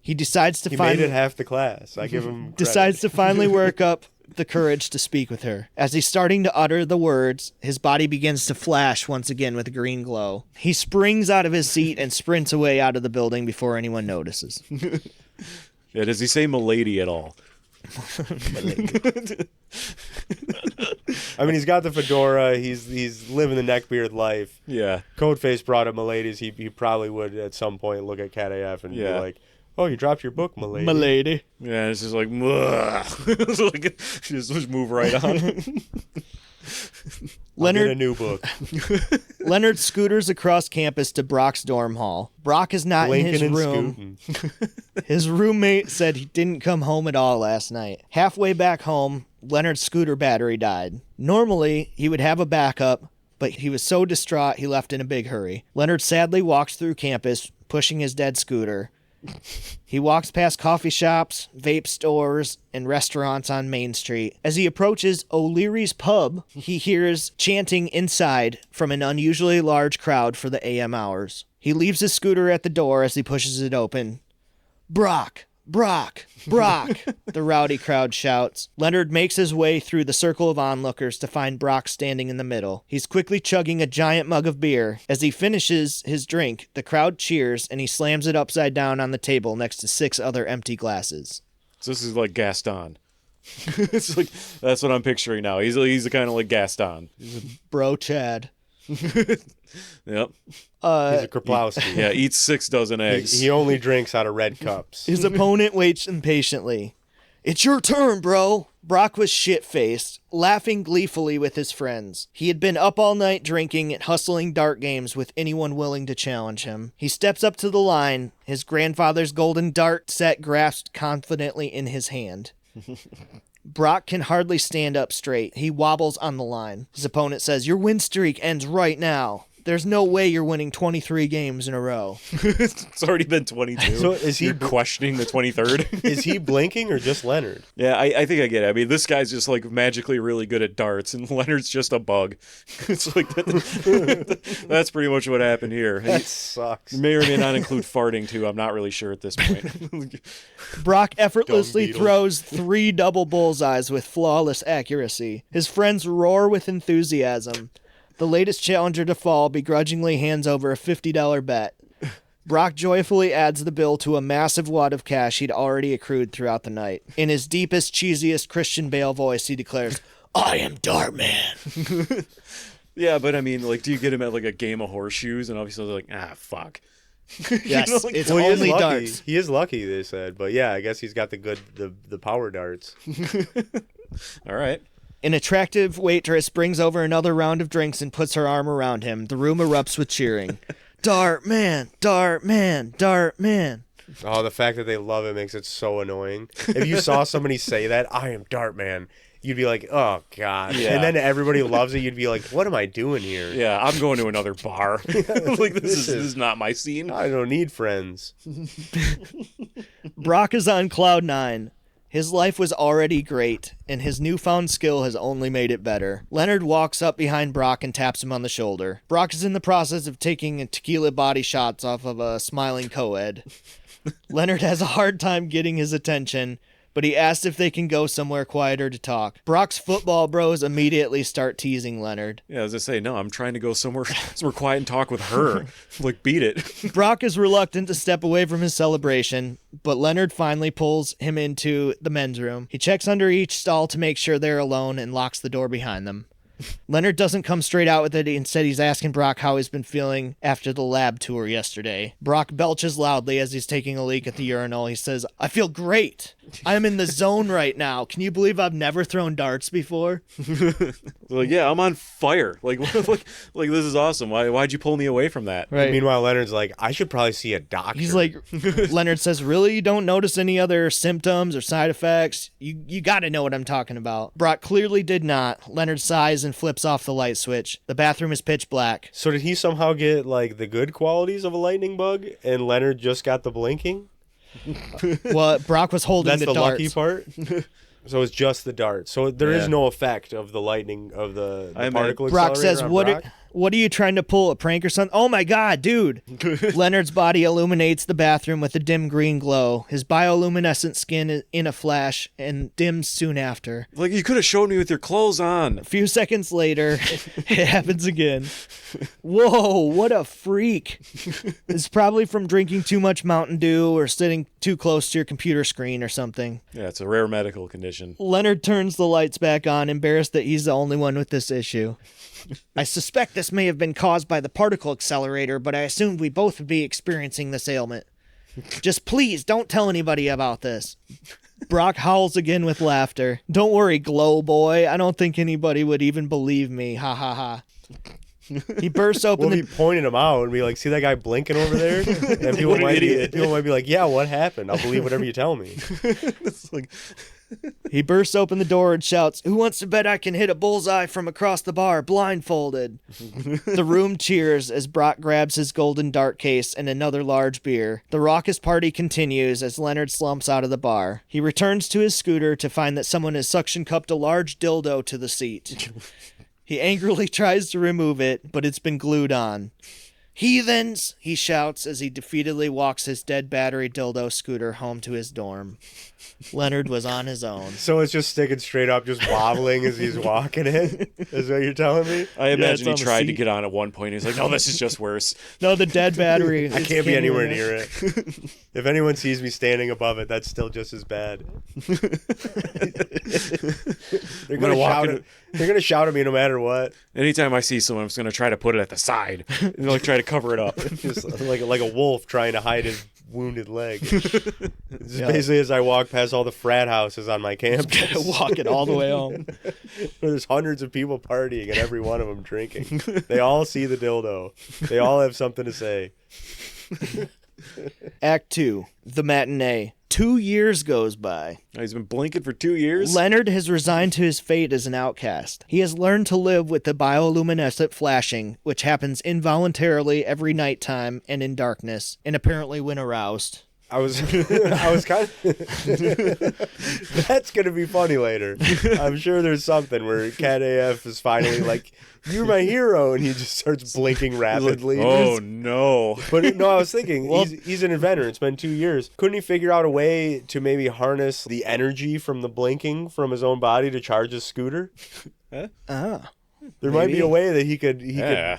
He decides to He made it half the class. I give him credit. Decides to finally work up the courage to speak with her. As he's starting to utter the words, his body begins to flash once again with a green glow. He springs out of his seat and sprints away out of the building before anyone notices. Yeah, does he say milady at all? I mean, he's got the fedora. He's living the neckbeard life. Yeah. Codeface brought up Milady's. He probably would at some point look at Cat AF and be like, "Oh, you dropped your book, Milady." Milady. Yeah, it's just like, it's like just move right on. Leonard, get a new book. Leonard scooters across campus to Brock's dorm hall. Brock is not in his room. His roommate said he didn't come home at all last night. Halfway back home, Leonard's scooter battery died. Normally, he would have a backup, but he was so distraught he left in a big hurry. Leonard sadly walks through campus, pushing his dead scooter. He walks past coffee shops, vape stores, and restaurants on Main Street. As he approaches O'Leary's pub, he hears chanting inside from an unusually large crowd for the AM hours. He leaves his scooter at the door as he pushes it open. Brock! Brock! Brock! The rowdy crowd shouts. Leonard makes his way through the circle of onlookers to find Brock standing in the middle. He's quickly chugging a giant mug of beer. As he finishes his drink, the crowd cheers and he slams it upside down on the table next to 6 other empty glasses. So this is like Gaston. It's like that's what I'm picturing now. He's kind of like Gaston. Bro Chad. Yep. He's a Kerplowski. Yeah, eats 6 dozen eggs. He only drinks out of red cups. His opponent waits impatiently. It's your turn, bro. Brock was shit-faced, laughing gleefully with his friends. He had been up all night drinking and hustling dart games with anyone willing to challenge him. He steps up to the line, his grandfather's golden dart set grasped confidently in his hand. Brock can hardly stand up straight. He wobbles on the line. His opponent says, "Your win streak ends right now. There's no way you're winning 23 games in a row." It's already been 22. So is he You're questioning the 23rd? Is he blinking or just Leonard? Yeah, I think I get it. I mean, this guy's just like magically really good at darts, and Leonard's just a bug. It's like that's pretty much what happened here. That sucks. May or may not include farting too. I'm not really sure at this point. Brock effortlessly Beetle. throws 3 double bullseyes with flawless accuracy. His friends roar with enthusiasm. The latest challenger to fall begrudgingly hands over a $50 bet. Brock joyfully adds the bill to a massive wad of cash he'd already accrued throughout the night. In his deepest, cheesiest Christian Bale voice, he declares, "I am Dartman." Yeah, but I mean, like, do you get him at like a game of horseshoes? And obviously they're like, fuck. Yes, You know, like, it's Well, he is only lucky. darts. He is lucky, they said. But yeah, I guess he's got the power darts. all right. An attractive waitress brings over another round of drinks and puts her arm around him. The room erupts with cheering. Dartman! Dartman! Dartman! Oh, the fact that they love it makes it so annoying. If you saw somebody say that, "I am Dartman," you'd be like, "Oh, God." Yeah. And then everybody loves it. You'd be like, "What am I doing here? Yeah, I'm going to another bar. Like, this is not my scene. I don't need friends." Brock is on cloud 9. His life was already great, and his newfound skill has only made it better. Leonard walks up behind Brock and taps him on the shoulder. Brock is in the process of taking tequila body shots off of a smiling co-ed. Leonard has a hard time getting his attention, but he asks if they can go somewhere quieter to talk. Brock's football bros immediately start teasing Leonard. Yeah, as I say, no, I'm trying to go somewhere quiet and talk with her. Like, beat it. Brock is reluctant to step away from his celebration, but Leonard finally pulls him into the men's room. He checks under each stall to make sure they're alone and locks the door behind them. Leonard doesn't come straight out with it. Instead, he's asking Brock how he's been feeling after the lab tour yesterday. Brock belches loudly as he's taking a leak at the urinal. He says, "I feel great. I am in the zone right now. Can you believe I've never thrown darts before?" Like, yeah, I'm on fire. Like, like this is awesome. Why'd you pull me away from that? Right. Meanwhile, Leonard's like, "I should probably see a doctor." He's like, Leonard says, "Really? You don't notice any other symptoms or side effects? You got to know what I'm talking about." Brock clearly did not. Leonard sighs and flips off the light switch. The bathroom is pitch black. So did he somehow get like the good qualities of a lightning bug, and Leonard just got the blinking? Well, Brock was holding That's the the darts. lucky part. So it's just the dart. So there is Yeah. no effect of the lightning of the I mean, particle Brock accelerator says, on "What? Brock? What are you trying to pull? A prank or something?" Oh my God, dude! Leonard's body illuminates the bathroom with a dim green glow. His bioluminescent skin is in a flash and dims soon after. Like, you could have showed me with your clothes on. A few seconds later, it happens again. Whoa, what a freak. It's probably from drinking too much Mountain Dew or sitting too close to your computer screen or something. Yeah, it's a rare medical condition. Leonard turns the lights back on, embarrassed that he's the only one with this issue. I suspect this may have been caused by the particle accelerator, but I assumed we both would be experiencing this ailment. Just please don't tell anybody about this. Brock howls again with laughter. Don't worry, Glowboy. I don't think anybody would even believe me. Ha ha ha. He bursts open We'll be pointing him out and be like, see that guy blinking over there? And people might be like, yeah, what happened? I'll believe whatever you tell me. It's like, He bursts open the door and shouts, "Who wants to bet I can hit a bullseye from across the bar, blindfolded?" The room cheers as Brock grabs his golden dart case and another large beer. The raucous party continues as Leonard slumps out of the bar. He returns to his scooter to find that someone has suction cupped a large dildo to the seat. He angrily tries to remove it, but it's been glued on. "Heathens!" he shouts as he defeatedly walks his dead battery dildo scooter home to his dorm. Leonard was on his own. So it's just sticking straight up, just wobbling as he's walking it? Is what you're telling me? I imagine he it's on the tried to seat. get on at one point. He's like, no, this is just worse. No, the dead battery. I can't be anywhere near it. If anyone sees me standing above it, that's still just as bad. They're gonna shout at me no matter what. Anytime I see someone, I'm just going to try to put it at the side. And like try to cover it up. Just like a wolf trying to hide his wounded leg. It's basically as I walk past all the frat houses on my campus. Walking all the way home. There's hundreds of people partying and every one of them drinking. They all see the dildo. They all have something to say. Act 2, the matinee. 2 years goes by. He's been blinking for 2 years. Leonard has resigned to his fate as an outcast. He has learned to live with the bioluminescent flashing, which happens involuntarily every nighttime and in darkness, and apparently when aroused. I was kind of... That's going to be funny later. I'm sure there's something where Cat AF is finally like, "You're my hero," and he just starts blinking rapidly. Oh, no. But no, I was thinking, he's an inventor. It's been 2 years. Couldn't he figure out a way to maybe harness the energy from the blinking from his own body to charge his scooter? There might be a way that he could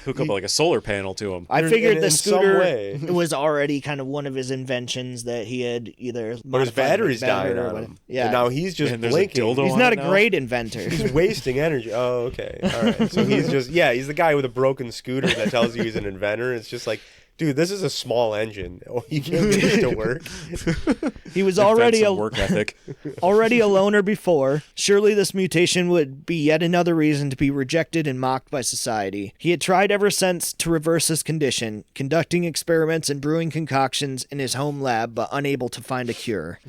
hook up like a solar panel to him. I figured the in some scooter way. was already kind of one of his inventions that he had either But his battery's dying on him. Yeah. And now he's just And there's a blinking. dildo He's on not it a now? great inventor. He's wasting energy. Oh, okay. All right. So he's he's the guy with a broken scooter that tells you he's an inventor. It's just like, dude, this is a small engine. Oh, you can't get this to work. He was That's already some work ethic. already a loner before. Surely this mutation would be yet another reason to be rejected and mocked by society. He had tried ever since to reverse his condition, conducting experiments and brewing concoctions in his home lab, but unable to find a cure.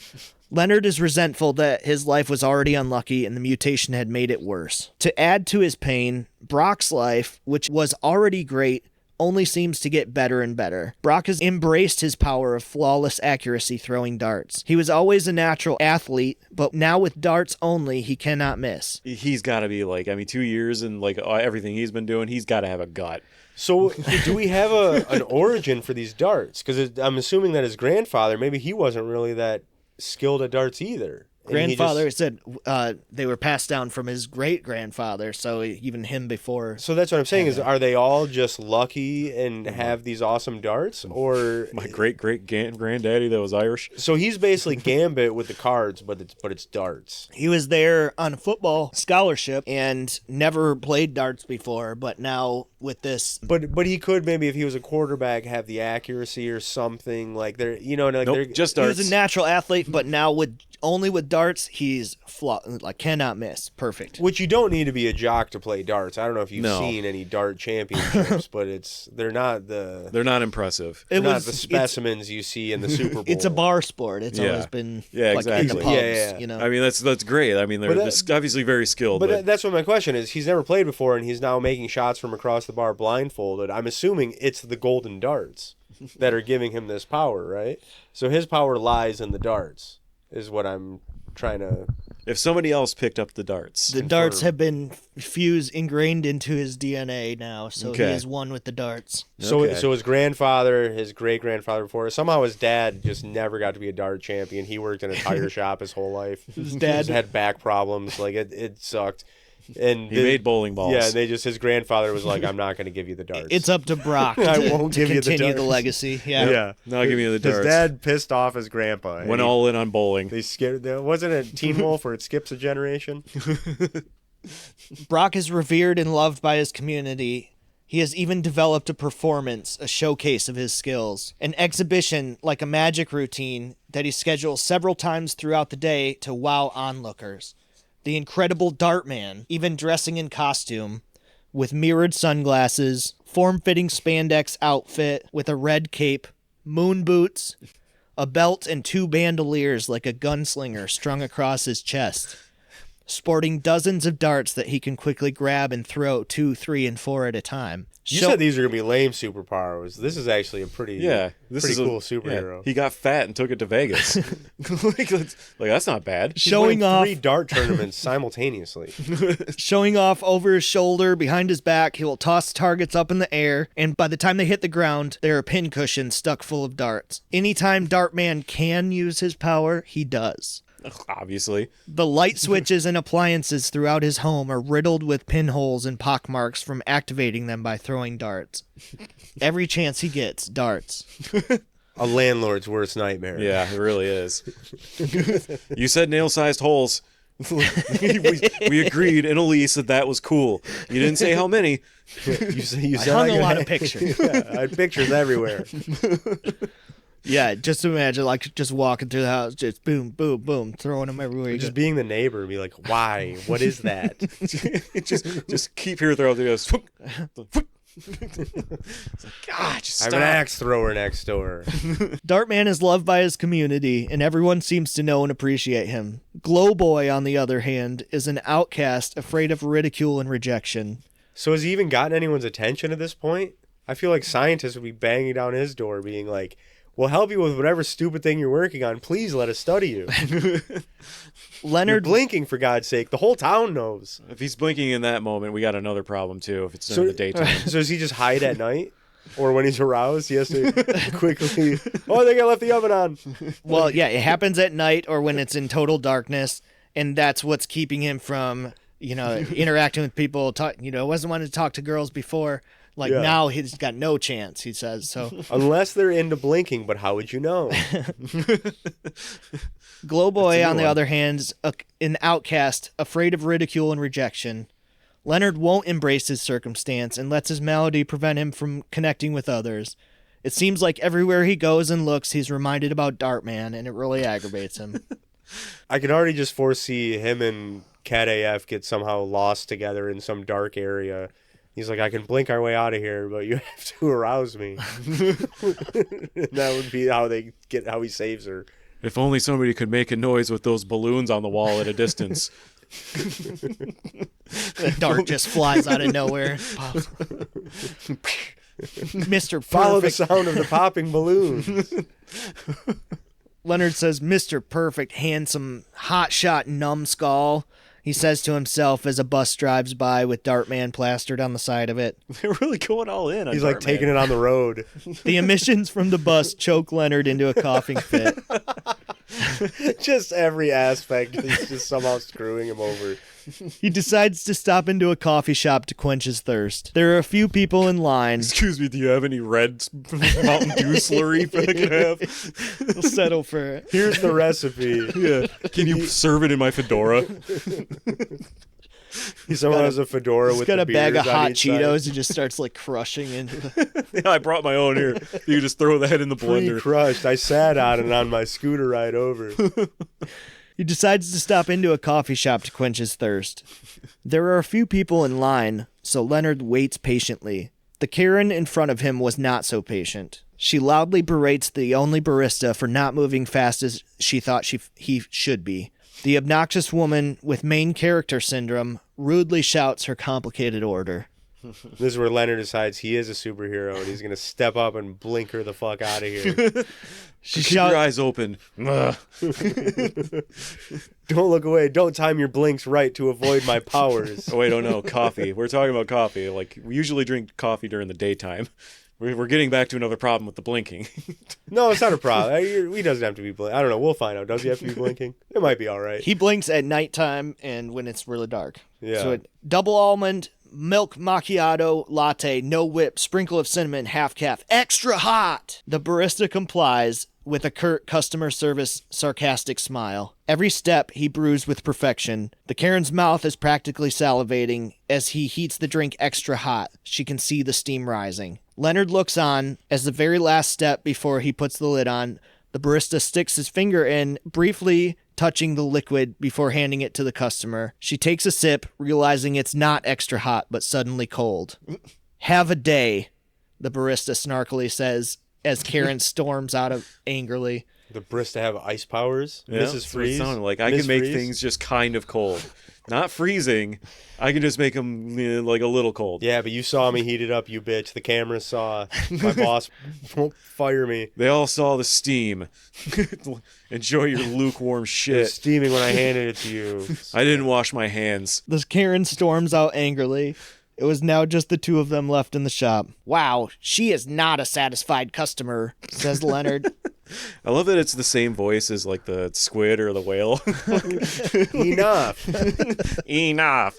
Leonard is resentful that his life was already unlucky and the mutation had made it worse. To add to his pain, Brock's life, which was already great, only seems to get better and better. Brock has embraced his power of flawless accuracy throwing darts. He was always a natural athlete, but now with darts only, he cannot miss. He's got to be like, 2 years and like everything he's been doing, he's got to have a gut. So do we have an origin for these darts? Because I'm assuming that his grandfather, maybe he wasn't really that skilled at darts either. And he Grandfather said they were passed down from his great-grandfather, so even him before. So that's what I'm saying is, are they all just lucky and have these awesome darts? Or My great-great-granddaddy that was Irish. so he's basically Gambit with the cards, but it's darts. He was there on a football scholarship and never played darts before, but now with this... But he could maybe, if he was a quarterback, have the accuracy or something like they're Nope, just He darts. was a natural athlete, but now only with darts, he's cannot miss. Perfect. Which you don't need to be a jock to play darts. I don't know if you've No. seen any dart championships, but they're not impressive. the specimens you see in the Super Bowl. It's a bar sport. It's always been exactly. in the pubs, Yeah. you know. I mean, that's great. I mean, they're obviously very skilled. But that's what my question is. He's never played before, and he's now making shots from across the bar blindfolded. I'm assuming it's the golden darts that are giving him this power, right? So his power lies in the darts, is what I'm trying to... if somebody else picked up the darts, The darts have been ingrained into his DNA now, so he Okay. is one with the darts. So Okay. his grandfather, his great-grandfather before, somehow his dad just never got to be a dart champion. He worked in a tire shop his whole life. His dad Just had back problems. Like, it sucked. And He made bowling balls. Yeah, and his grandfather was like, I'm not going to give you the darts. It's up to Brock I to, won't to give you the continue the darts. legacy. Yeah. Yeah. Not giving you the His darts. dad pissed off his grandpa. and Went all in on bowling. They scared. Wasn't it Teen Wolf where it skips a generation? Brock is revered and loved by his community. He has even developed a performance, a showcase of his skills, an exhibition like a magic routine that he schedules several times throughout the day to wow onlookers. The incredible Dartman, even dressing in costume, with mirrored sunglasses, form-fitting spandex outfit with a red cape, moon boots, a belt and 2 bandoliers like a gunslinger strung across his chest, sporting dozens of darts that he can quickly grab and throw 2, 3, and 4 at a time. You said these are going to be lame superpowers. This is actually a pretty cool superhero. Yeah, he got fat and took it to Vegas. like that's not bad. He's Showing winning off 3 dart tournaments simultaneously. Showing off over his shoulder, behind his back, he will toss targets up in the air, and by the time they hit the ground, there are pincushions stuck full of darts. Anytime Dartman can use his power, he does. Obviously. The light switches and appliances throughout his home are riddled with pinholes and pockmarks from activating them by throwing darts. Every chance he gets, darts. A landlord's worst nightmare. Yeah, it really is. You said nail-sized holes. we agreed in a lease that was cool. You didn't say how many. You said I hung a lot of pictures. Yeah, I had pictures everywhere. Yeah, just imagine like just walking through the house, just boom, boom, boom, throwing them everywhere. Just being the neighbor and be like, why? What is that? just keep here throughout the house. God, just I have stop. an axe thrower next door. Dartman is loved by his community, and everyone seems to know and appreciate him. Glowboy, on the other hand, is an outcast, afraid of ridicule and rejection. So has he even gotten anyone's attention at this point? I feel like scientists would be banging down his door being like, we'll help you with whatever stupid thing you're working on. Please let us study you. Leonard You're blinking, for God's sake. The whole town knows. If he's blinking in that moment, we got another problem too. If it's during the daytime. So does he just hide at night? Or when he's aroused, he has to quickly, oh, I think I left the oven on. Well, yeah, it happens at night or when it's in total darkness, and that's what's keeping him from, interacting with people. Wasn't wanting to talk to girls before. Now he's got no chance, he says. So unless they're into blinking, but how would you know? Glowboy, on the other hand, is an outcast, afraid of ridicule and rejection. Leonard won't embrace his circumstance and lets his malady prevent him from connecting with others. It seems like everywhere he goes and looks, he's reminded about Dartman, and it really aggravates him. I can already just foresee him and Cat AF get somehow lost together in some dark area. He's like, I can blink our way out of here, but you have to arouse me. That would be how he saves her. If only somebody could make a noise with those balloons on the wall at a distance. The dart just flies out of nowhere. Mr. Perfect. Follow the sound of the popping balloons. Leonard says, Mr. Perfect, handsome, hotshot numbskull. He says to himself as a bus drives by with Dartman plastered on the side of it. They're really going all in on He's like Dartman. taking it on the road. The emissions from the bus choke Leonard into a coughing fit. Just every aspect is just somehow screwing him over. He decides to stop into a coffee shop to quench his thirst. There are a few people in line. Excuse me, do you have any red Mountain Dew slurry that I can have? We'll settle for it. Here's the recipe. Yeah. Can you serve it in my fedora? He somehow has a fedora He's with got the a bag of beers on hot each side. Cheetos and just starts crushing into the... Yeah, I brought my own here. You just throw that in the blender. Pre-crushed. I sat on it on my scooter ride over. He decides to stop into a coffee shop to quench his thirst. There are a few people in line, so Leonard waits patiently. The Karen in front of him was not so patient. She loudly berates the only barista for not moving fast as she thought he should be. The obnoxious woman with main character syndrome rudely shouts her complicated order. This is where Leonard decides he is a superhero and he's going to step up and blink her the fuck out of here. Keep your eyes open. Don't look away. Don't time your blinks right to avoid my powers. Oh, wait, no. Coffee. We're talking about coffee. Like, we usually drink coffee during the daytime. We're getting back to another problem with the blinking. No, it's not a problem. He doesn't have to be blinking. I don't know. We'll find out. Does he have to be blinking? It might be all right. He blinks at nighttime and when it's really dark. Yeah. So double almond, milk macchiato latte, no whip, sprinkle of cinnamon, half calf, extra hot. The barista complies with a curt customer service sarcastic smile. Every step he brews with perfection. The Karen's mouth is practically salivating as he heats the drink extra hot. She can see the steam rising. Leonard looks on as the very last step before he puts the lid on. The barista sticks his finger in, briefly touching the liquid before handing it to the customer. She takes a sip, realizing it's not extra hot, but suddenly cold. Have a day, the barista snarkily says, as Karen storms out of angrily. The barista have ice powers? Yeah, Mrs. Freeze? It sounded like I can make things just kind of cold. Not freezing. I can just make them like a little cold. Yeah, but you saw me heat it up, you bitch. The cameras saw. My boss won't fire me. They all saw the steam. Enjoy your lukewarm It was shit. steaming when I handed it to you. I didn't wash my hands. The Karen storms out angrily. It was now just the two of them left in the shop. Wow, she is not a satisfied customer, says Leonard. I love that it's the same voice as like the squid or the whale. Enough. Enough.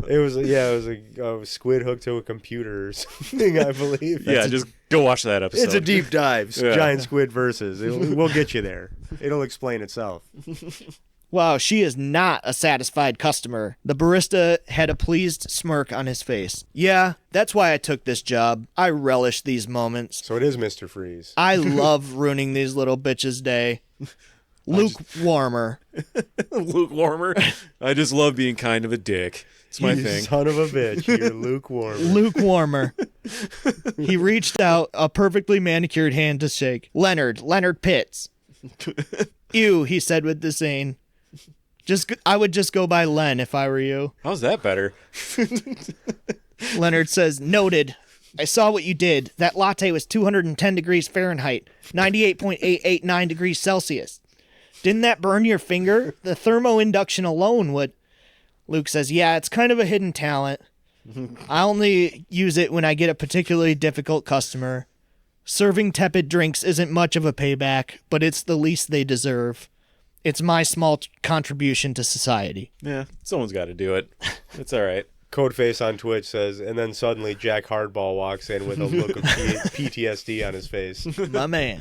It was a squid hooked to a computer or something, I believe. Yeah, just go watch that episode. It's a deep dive. Yeah. Giant squid versus. We'll get you there. It'll explain itself. Wow, she is not a satisfied customer. The barista had a pleased smirk on his face. Yeah, that's why I took this job. I relish these moments. So it is Mr. Freeze. I love ruining these little bitches' day. Lukewarmer. Lukewarmer. I just love being kind of a dick. It's my You thing. son of a bitch. You're lukewarm. Lukewarmer. He reached out a perfectly manicured hand to shake. Leonard Pitts. Ew, he said with disdain. I would just go by Len if I were you. How's that better? Leonard says, noted. I saw what you did. That latte was 210 degrees Fahrenheit, 98.889 degrees Celsius. Didn't that burn your finger? The thermo-induction alone would. Luke says, yeah, it's kind of a hidden talent. I only use it when I get a particularly difficult customer. Serving tepid drinks isn't much of a payback, but it's the least they deserve. It's my small contribution to society. Yeah, someone's got to do it. It's all right. Codeface on Twitch says, and then suddenly Jack Hardball walks in with a look of PTSD on his face. My man.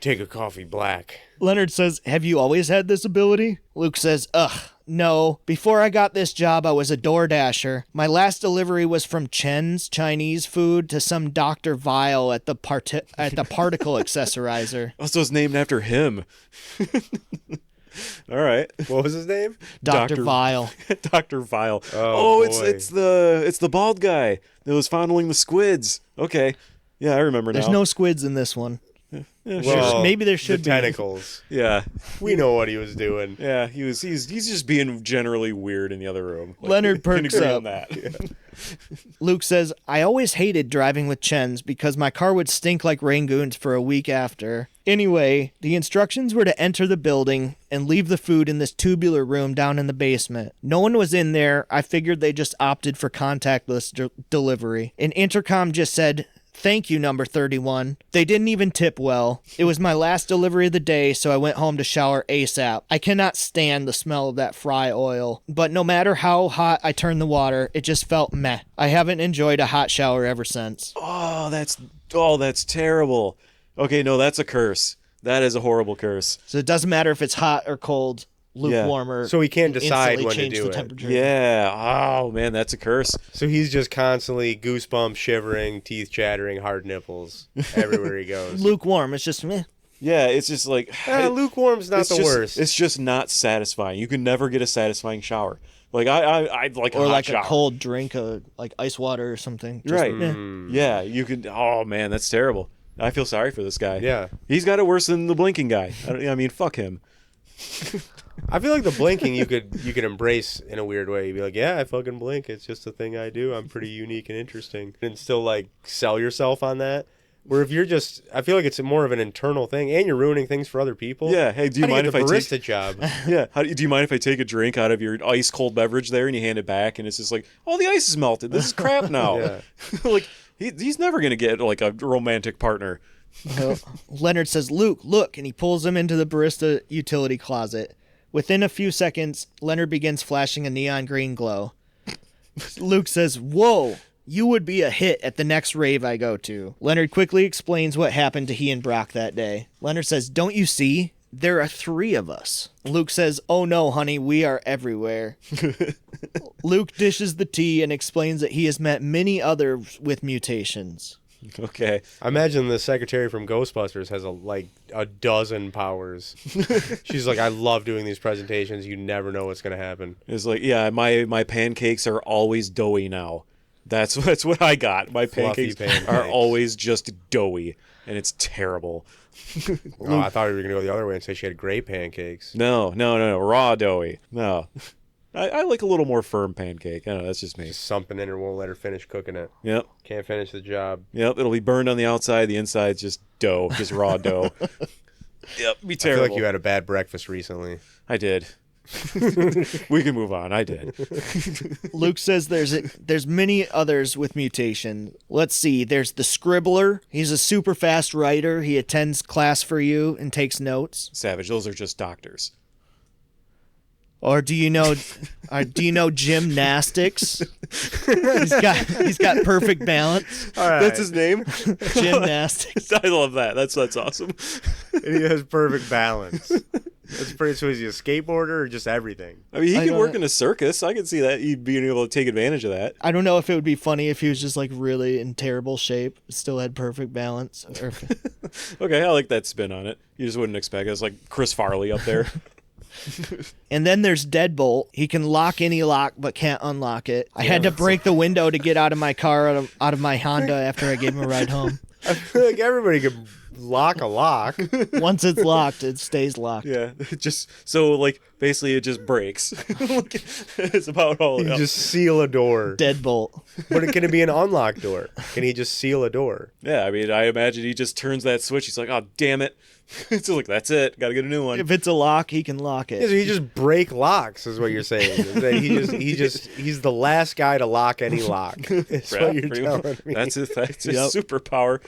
Take a coffee black. Leonard says, have you always had this ability? Luke says, ugh, no. Before I got this job, I was a door dasher. My last delivery was from Chen's Chinese food to some Dr. Vile at the particle accessorizer. Oh, so it's named after him. All right. What was his name? Dr. Vile. Dr. Vile. Oh, it's boy. it's the bald guy that was fondling the squids. Okay. Yeah, I remember now. There's no squids in this one. Yeah, Well, Maybe there should the be. tentacles. yeah. We know what he was doing. Yeah, he's just being generally weird in the other room. Like, Leonard can perks agree up. on that. Luke says, I always hated driving with Chen's because my car would stink like Rangoons for a week after. Anyway, the instructions were to enter the building and leave the food in this tubular room down in the basement. No one was in there. I figured they just opted for contactless delivery. An intercom just said, thank you, number 31. They didn't even tip well. It was my last delivery of the day, so I went home to shower ASAP. I cannot stand the smell of that fry oil, but no matter how hot I turned the water, it just felt meh. I haven't enjoyed a hot shower ever since. Oh, that's terrible. Okay, no, that's a curse. That is a horrible curse. So it doesn't matter if it's hot or cold, lukewarm or So he can't decide instantly when to change do the it. temperature. Yeah. Oh man, that's a curse. So he's just constantly goosebumps, shivering, teeth chattering, hard nipples everywhere he goes. Lukewarm, it's just meh. Yeah, it's just like Lukewarm's not it's the just, worst. It's just not satisfying. You can never get a satisfying shower. Like I'd like a Or hot like shower. a cold drink, like ice water or something. Just Right. meh. Yeah, you could. Oh man, that's terrible. I feel sorry for this guy. Yeah. He's got it worse than the blinking guy. I mean, fuck him. I feel like the blinking you could embrace in a weird way. You'd be like, yeah, I fucking blink. It's just a thing I do. I'm pretty unique and interesting. And still like sell yourself on that. Where if you're just, I feel like it's more of an internal thing, and you're ruining things for other people. Yeah. Hey, do you mind if I barista take job? Yeah. Do you mind if I take a drink out of your ice cold beverage there and you hand it back and it's just like, oh, the ice is melted. This is crap now. Yeah. Like he's never gonna get like a romantic partner. Leonard says, Luke, look, and he pulls him into the barista utility closet. Within a few seconds, Leonard begins flashing a neon green glow. Luke says, whoa, you would be a hit at the next rave I go to. Leonard quickly explains what happened to he and Brock that day. Leonard says, don't you see? There are 3 of us. Luke says, oh no, honey, we are everywhere. Luke dishes the tea and explains that he has met many others with mutations. Okay. I imagine the secretary from Ghostbusters has a dozen powers. She's like, I love doing these presentations. You never know what's going to happen. It's like, yeah, my pancakes are always doughy now. That's what I got. My pancakes are always just doughy, and it's terrible. Oh, I thought you were going to go the other way and say she had great pancakes. No, raw doughy. No. I like a little more firm pancake. I don't know, that's just me. Just something in her won't let her finish cooking it. Yep. Can't finish the job. Yep, it'll be burned on the outside. The inside's just dough, just raw dough. Yep, be terrible. I feel like you had a bad breakfast recently. I did. We can move on. I did. Luke says there's many others with mutation. Let's see. There's the Scribbler. He's a super fast writer. He attends class for you and takes notes. Savage, those are just doctors. Or do you know gymnastics? He's got perfect balance. All right. That's his name? Gymnastics. I love that. That's awesome. And he has perfect balance. That's pretty. So is he a skateboarder or just everything? I mean, he could work in a circus. I could see that he'd being able to take advantage of that. I don't know if it would be funny if he was just like really in terrible shape, still had perfect balance. Or... Okay, I like that spin on it. You just wouldn't expect it. It's like Chris Farley up there. And then there's Deadbolt. He can lock any lock but can't unlock it. I had to break the window to get out of my car, out of my Honda after I gave him a ride home. I feel like everybody can lock a lock. Once it's locked, it stays locked. Yeah, just so like basically it just breaks. It's about all. You just seal a door. Deadbolt. But can it be an unlocked door? Can he just seal a door? Yeah, I mean, I imagine he just turns that switch. He's like, oh damn it. It's like, that's it. Got to get a new one. If it's a lock, he can lock it. Yeah, so he just break locks, is what you're saying. Is that he's the last guy to lock any lock. Is what you're telling me. That's his superpower.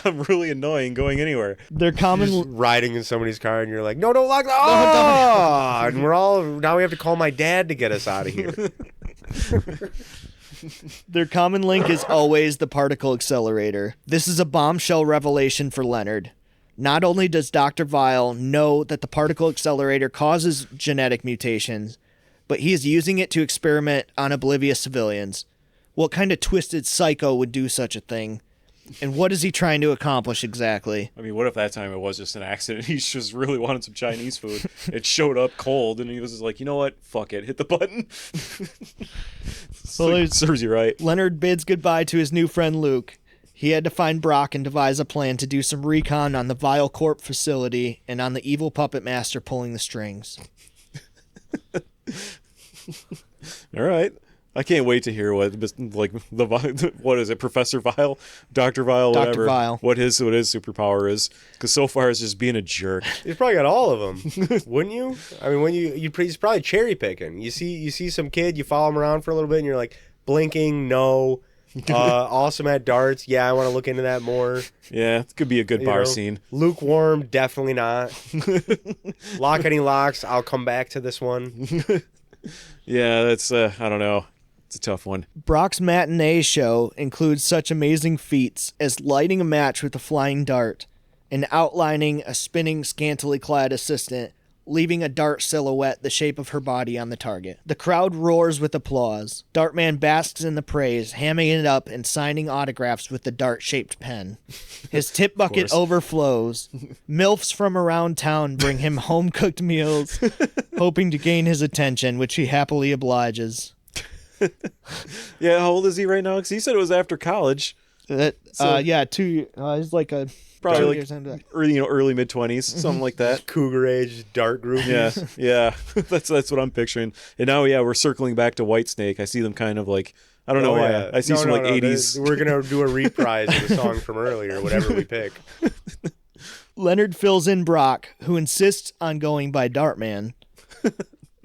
I'm really annoying going anywhere. They're common. Just riding in somebody's car, and you're like, no, don't lock the. Oh! And we're all now. We have to call my dad to get us out of here. Their common link is always the particle accelerator. This is a bombshell revelation for Leonard. Not only does Dr. Vile know that the particle accelerator causes genetic mutations, but he is using it to experiment on oblivious civilians. What kind of twisted psycho would do such a thing? And what is he trying to accomplish exactly? I mean, what if that time it was just an accident? He just really wanted some Chinese food. It showed up cold, and he was just like, you know what? Fuck it. Hit the button. Well, like, serves you right. Leonard bids goodbye to his new friend Luke. He had to find Brock and devise a plan to do some recon on the Vile Corp facility and on the evil puppet master pulling the strings. All right. I can't wait to hear what what is it, Professor Vile, Dr. Vile, Dr. whatever. Vile. What his superpower is, because so far it's just being a jerk. He's probably got all of them, wouldn't you? I mean, when he's probably cherry picking. You see some kid, you follow him around for a little bit, and you're like, blinking, no. Awesome at darts. Yeah, I want to look into that more. Yeah, it could be a good bar scene. Lukewarm, definitely not. Lock any locks. I'll come back to this one. Yeah, that's I don't know. It's a tough one. Brock's matinee show includes such amazing feats as lighting a match with a flying dart and outlining a spinning, scantily clad assistant, leaving a dart silhouette the shape of her body on the target. The crowd roars with applause. Dartman basks in the praise, hamming it up and signing autographs with the dart-shaped pen. His tip bucket overflows. MILFs from around town bring him home-cooked meals, hoping to gain his attention, which he happily obliges. Yeah, how old is he right now? Because he said it was after college. Yeah, he's like a Probably 2 like years into that. early mid-20s, something like that. Cougar age dart groupies. Yeah. That's what I'm picturing. And now, we're circling back to Whitesnake. I see them kind of like, I don't know why. Yeah. I see some 80s. We're going to do a reprise of the song from earlier, whatever we pick. Leonard fills in Brock, who insists on going by Dartman,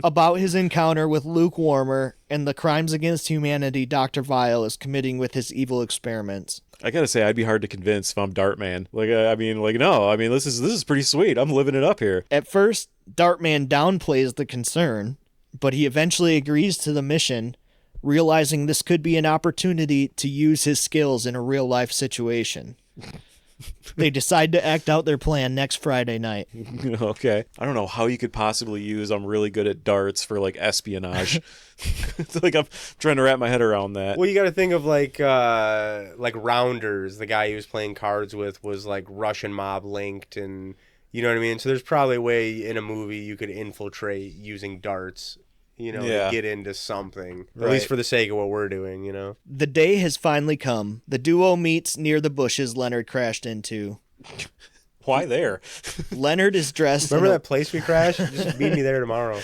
about his encounter with Luke Warmer and the crimes against humanity Dr. Vile is committing with his evil experiments. I gotta say, I'd be hard to convince if I'm Dartman. This is pretty sweet. I'm living it up here. At first, Dartman downplays the concern, but he eventually agrees to the mission, realizing this could be an opportunity to use his skills in a real-life situation. They decide to act out their plan next Friday night. Okay. I don't know how you could possibly use I'm really good at darts for, like, espionage. Like, I'm trying to wrap my head around that. Well, you got to think of, like Rounders, the guy he was playing cards with was, like, Russian mob linked, and you know what I mean? So there's probably a way in a movie you could infiltrate using darts, to get into something. At least for the sake of what we're doing, The day has finally come. The duo meets near the bushes Leonard crashed into. Why there? Leonard is dressed Remember that place we crashed? Just meet me there tomorrow.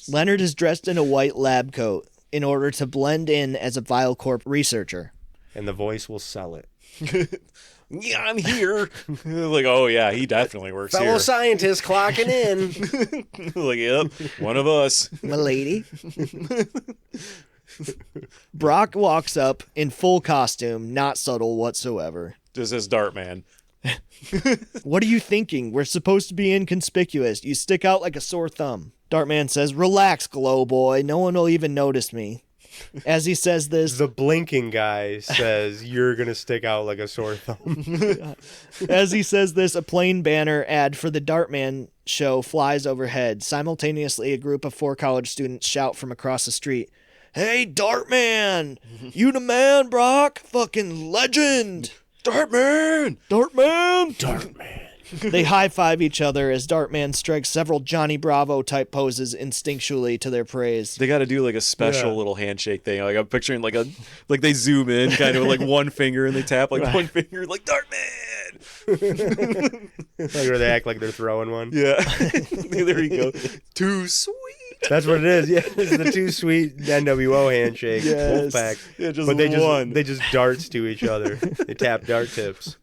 Leonard is dressed in a white lab coat in order to blend in as a Vile Corp researcher. And the voice will sell it. Yeah, I'm here. Like, oh yeah, he definitely works Fellow here. scientist clocking in. Like, yep, one of us. Milady. Brock walks up in full costume, not subtle whatsoever. Just as Dartman. What are you thinking? We're supposed to be inconspicuous. You stick out like a sore thumb. Dartman says, "Relax, Glowboy. No one will even notice me." As he says this, The blinking guy says, "You're going to stick out like a sore thumb." As he says this, a plain banner ad for the Dartman show flies overhead. Simultaneously, a group of 4 college students shout from across the street, "Hey, Dartman! You the man, Brock? Fucking legend! Dartman! Dartman! Dartman. They high-five each other as Dartman strikes several Johnny Bravo-type poses instinctually to their praise. They got to do like a special little handshake thing. Like I'm picturing like they zoom in kind of like one finger and they tap like one finger like Dartman. Like where they act like they're throwing one. Yeah. There you go. Too sweet. That's what it is. Yeah, it's the too sweet NWO handshake. Yes. Wolfpack. Yeah, just but one. they just darts to each other. They tap dart tips.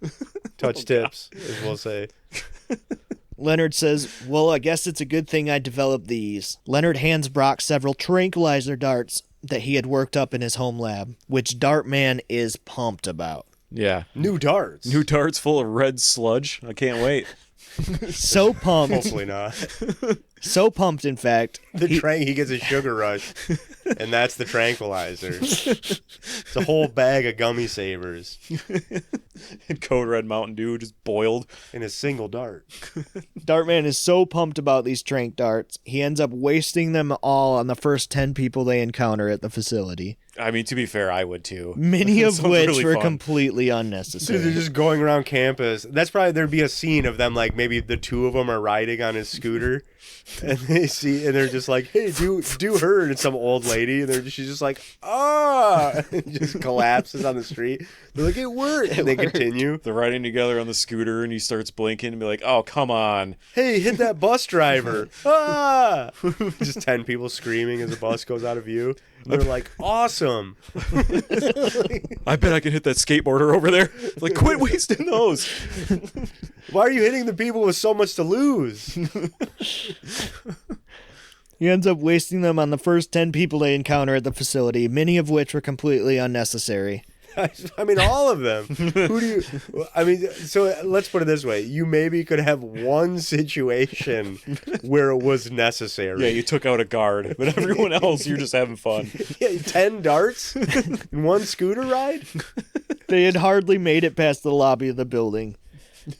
Touch tips, as we'll say. Leonard says, "Well, I guess it's a good thing I developed these." Leonard hands Brock several tranquilizer darts that he had worked up in his home lab, which Dartman is pumped about. Yeah. New darts. New darts full of red sludge. I can't wait. So pumped. Hopefully not. So pumped, in fact. He gets a sugar rush, and that's the tranquilizer. It's a whole bag of gummy savers And Code Red Mountain Dew just boiled. in a single dart. Dartman is so pumped about these trank darts, he ends up wasting them all on the first 10 people they encounter at the facility. I mean, to be fair, I would too. Many of Sounds which really were fun. completely Dude, unnecessary. they're just going around campus. That's probably, there'd be a scene of them, like, maybe the 2 of them are riding on his scooter, and they're just like, "Hey, do her," and it's some old lady, and she's just like, "Ah," and just collapses on the street. They're like, "It worked," and they continue. They're riding together on the scooter and he starts blinking and be like, "Oh, come on." "Hey, hit that bus driver!" Ah! Just 10 people screaming as the bus goes out of view. And they're like, "Awesome!" I bet I can hit that skateboarder over there. Like, quit wasting those. Why are you hitting the people with so much to lose? He ends up wasting them on the first 10 people they encounter at the facility, many of which were completely unnecessary. I mean, all of them. Who do you? I mean, so let's put it this way: you maybe could have one situation where it was necessary. Yeah, you took out a guard, but everyone else, you're just having fun. Yeah, 10 darts in one scooter ride. They had hardly made it past the lobby of the building.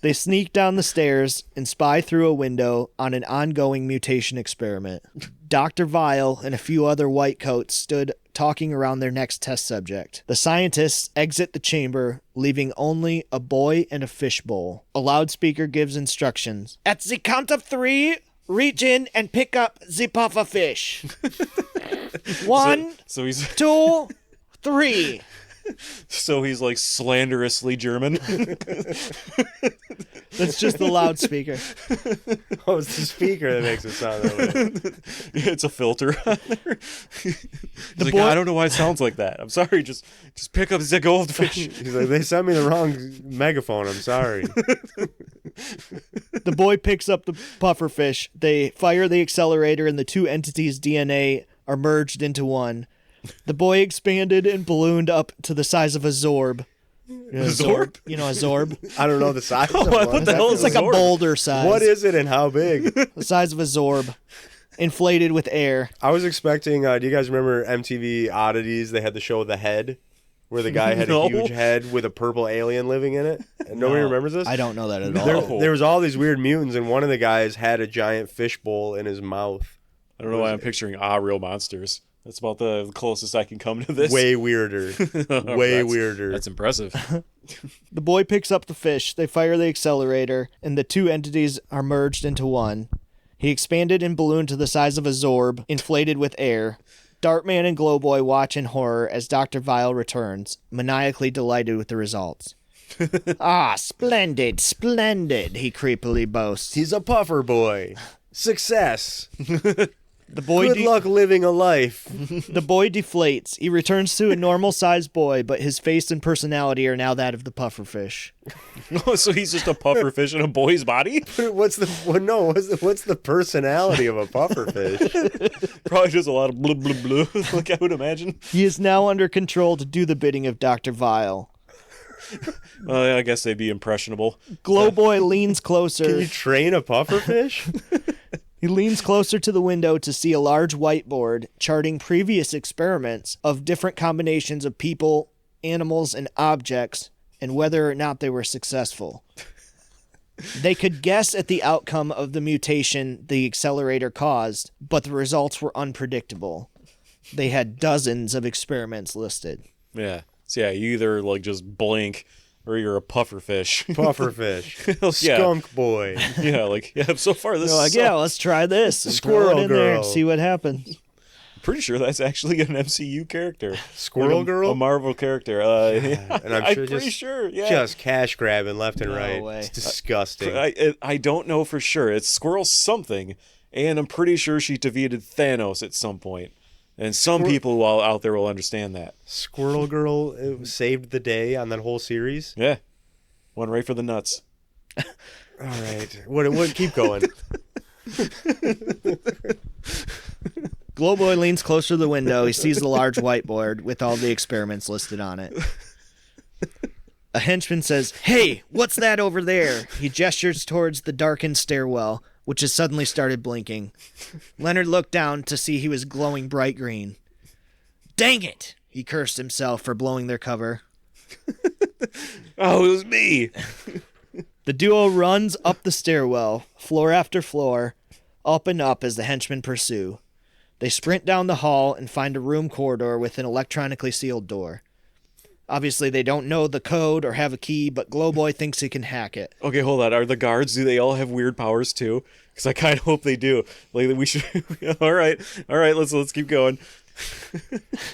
They sneak down the stairs and spy through a window on an ongoing mutation experiment. Dr. Vile and a few other white coats stood talking around their next test subject. The scientists exit the chamber, leaving only a boy and a fishbowl. A loudspeaker gives instructions. "At the count of 3, reach in and pick up the puffer fish. 1, So he's 2, 3. So he's like slanderously German. That's just the loudspeaker. Oh, it's the speaker that makes it sound that way. It's a filter on there. He's like, boy- I don't know why it sounds like that. I'm sorry. Just pick up the goldfish. He's like, they sent me the wrong megaphone. I'm sorry. The boy picks up the pufferfish. They fire the accelerator, and the two entities' DNA are merged into one. The boy expanded and ballooned up to the size of a Zorb. You know, A Zorb? You know, a Zorb? I don't know the size of What one. the hell is It's like a Zorb? boulder size. What is it and how big? the size of a Zorb, inflated with air. I was expecting, do you guys remember MTV Oddities? They had the show The Head, where the guy had No. a huge head with a purple alien living in it. And nobody remembers this? I don't know that at all. There was all these weird mutants, and one of the guys had a giant fishbowl in his mouth. I don't know why I'm picturing real monsters. That's about the closest I can come to this. Way weirder. Way weirder. That's impressive. The boy picks up the fish. They fire the accelerator, and the two entities are merged into one. He expanded and ballooned to the size of a Zorb, inflated with air. Dartman and Glowboy watch in horror as Dr. Vile returns, maniacally delighted with the results. Ah, splendid, splendid, he creepily boasts. He's a puffer boy. Success. The boy Good luck living a life. The boy deflates. He returns to a normal-sized boy, but his face and personality are now that of the pufferfish. Oh, so he's just a puffer fish in a boy's body? What's the personality of a pufferfish? Probably just a lot of blub blub blub, like I would imagine. He is now under control to do the bidding of Dr. Vile. I guess they'd be impressionable. Glowboy leans closer. Can you train a pufferfish? He leans closer to the window to see a large whiteboard charting previous experiments of different combinations of people, animals, and objects, and whether or not they were successful. They could guess at the outcome of the mutation the accelerator caused, but the results were unpredictable. They had dozens of experiments listed. Yeah. So yeah, you either like just blink or you're a puffer fish. Pufferfish. Yeah. Skunk boy. Yeah, like so far this They're like, is yeah, let's try this. And throw Squirrel it in there and girl. see what happens. pretty sure that's actually an MCU character. Squirrel Like girl? a Marvel character. And I'm sure pretty just- sure. Yeah. Just cash grabbing left and No right. way. It's disgusting. I don't know for sure. It's Squirrel something, and I'm pretty sure she defeated Thanos at some point. And some people out there will understand that. Squirrel Girl saved the day on that whole series. Yeah. One right for the nuts. All right. What keep going. Glowboy leans closer to the window. He sees the large whiteboard with all the experiments listed on it. A henchman says, "Hey, what's that over there?" He gestures towards the darkened stairwell, which has suddenly started blinking. Leonard looked down to see he was glowing bright green. "Dang it!" He cursed himself for blowing their cover. Oh, it was me. The duo runs up the stairwell, floor after floor, up and up as the henchmen pursue. They sprint down the hall and find a room corridor with an electronically sealed door. Obviously, they don't know the code or have a key, but Glowboy thinks he can hack it. Okay, hold on. Are the guards, do they all have weird powers too? Because I kind of hope they do. Like, we should... all right, let's keep going.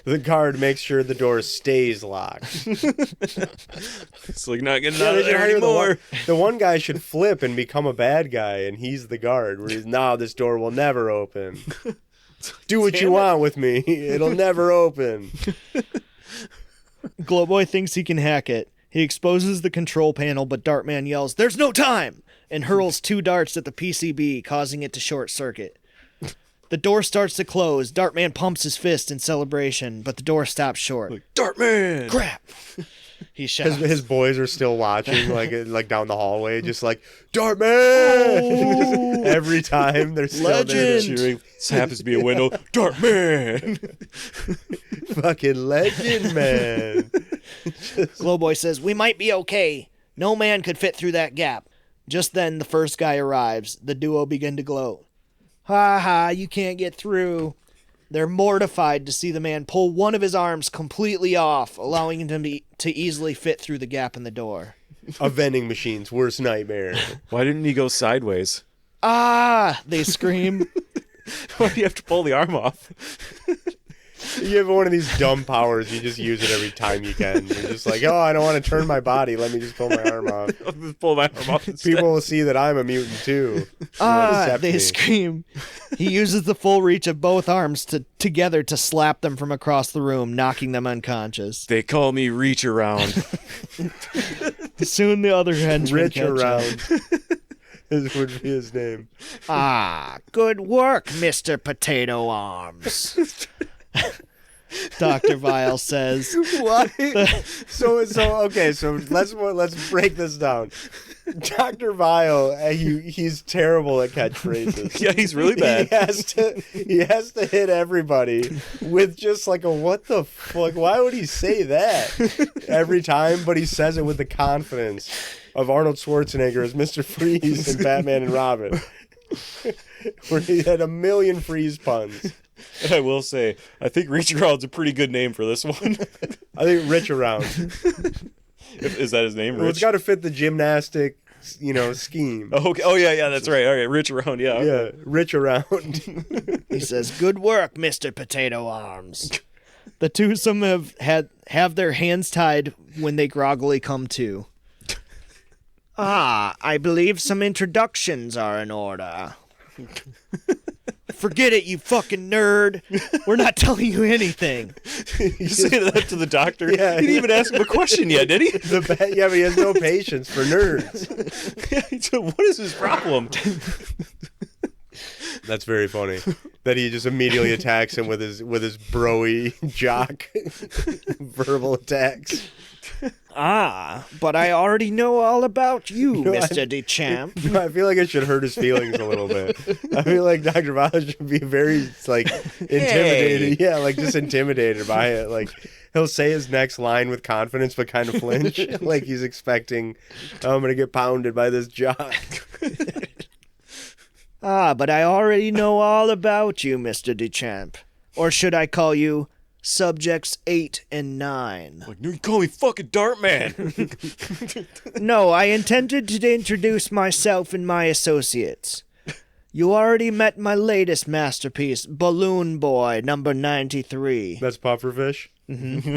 The guard makes sure the door stays locked. It's like not getting Yeah, out they of should there hire anymore. the one guy should flip and become a bad guy, and he's the guard. Where he's, "No, this door will never open. Do what you want with me. It'll never open." Glowboy thinks he can hack it. He exposes the control panel, but Dartman yells, "There's no time!" and hurls 2 darts at the PCB, causing it to short circuit. The door starts to close. Dartman pumps his fist in celebration, but the door stops short. Dartman! Crap! He shouts. His boys are still watching, like down the hallway, just like, "Dartman!" Every time they're still there. Legend! Cheering. This happens to be a window. Dartman! Fucking legend, man. Glowboy says, "We might be okay. No man could fit through that gap." Just then, the first guy arrives. The duo begin to gloat. "Ha ha, you can't get through." They're mortified to see the man pull one of his arms completely off, allowing him to easily fit through the gap in the door. A vending machine's worst nightmare. Why didn't he go sideways? "Ah!" they scream. Why do you have to pull the arm off? You have one of these dumb powers. You just use it every time you can. You're just like, oh, I don't want to turn my body. Let me just pull my arm off. I'll just pull my arm off instead. People will see that I'm a mutant too. They scream. He uses the full reach of both arms together to slap them from across the room, knocking them unconscious. They call me Reach Around. Soon the other henchmen Rich catch up. around. This would be his name. Good work, Mr. Potato Arms. Dr. Vile says. What? So okay. So let's break this down. Dr. Vile, he's terrible at catchphrases. Yeah, he's really bad. He has to hit everybody with just like a what the fuck? Why would he say that every time? But he says it with the confidence of Arnold Schwarzenegger as Mr. Freeze in Batman and Robin, where he had a million freeze puns. And I will say, I think Reach Around's a pretty good name for this one. I think Rich Around. Is that his name, Rich? Well, it's got to fit the gymnastic, scheme. Oh, okay. Oh, yeah, that's right. All right, Rich Around, yeah. Okay. Yeah, Rich Around. He says, "Good work, Mr. Potato Arms." The twosome have their hands tied when they groggily come to. I believe some introductions are in order. Forget it, you fucking nerd. We're not telling you anything. You say that to the doctor? Yeah. He didn't even ask him a question yet, did he? But he has no patience for nerds. So what is his problem? That's very funny. That he just immediately attacks him with his broy jock verbal attacks. But I already know all about you, Mr. Dechamp. I feel like it should hurt his feelings a little bit. I feel like Dr. Vile should be very, intimidated. Hey. Yeah, just intimidated by it. Like, he'll say his next line with confidence, but kind of flinch. Like he's expecting, I'm going to get pounded by this jock. But I already know all about you, Mr. Dechamp. Or should I call you Subjects 8 and 9? Like, no, you call me fucking Dartman. No, I intended to introduce myself and my associates. You already met my latest masterpiece, Balloon Boy, number 93. That's Pufferfish? Mm-hmm.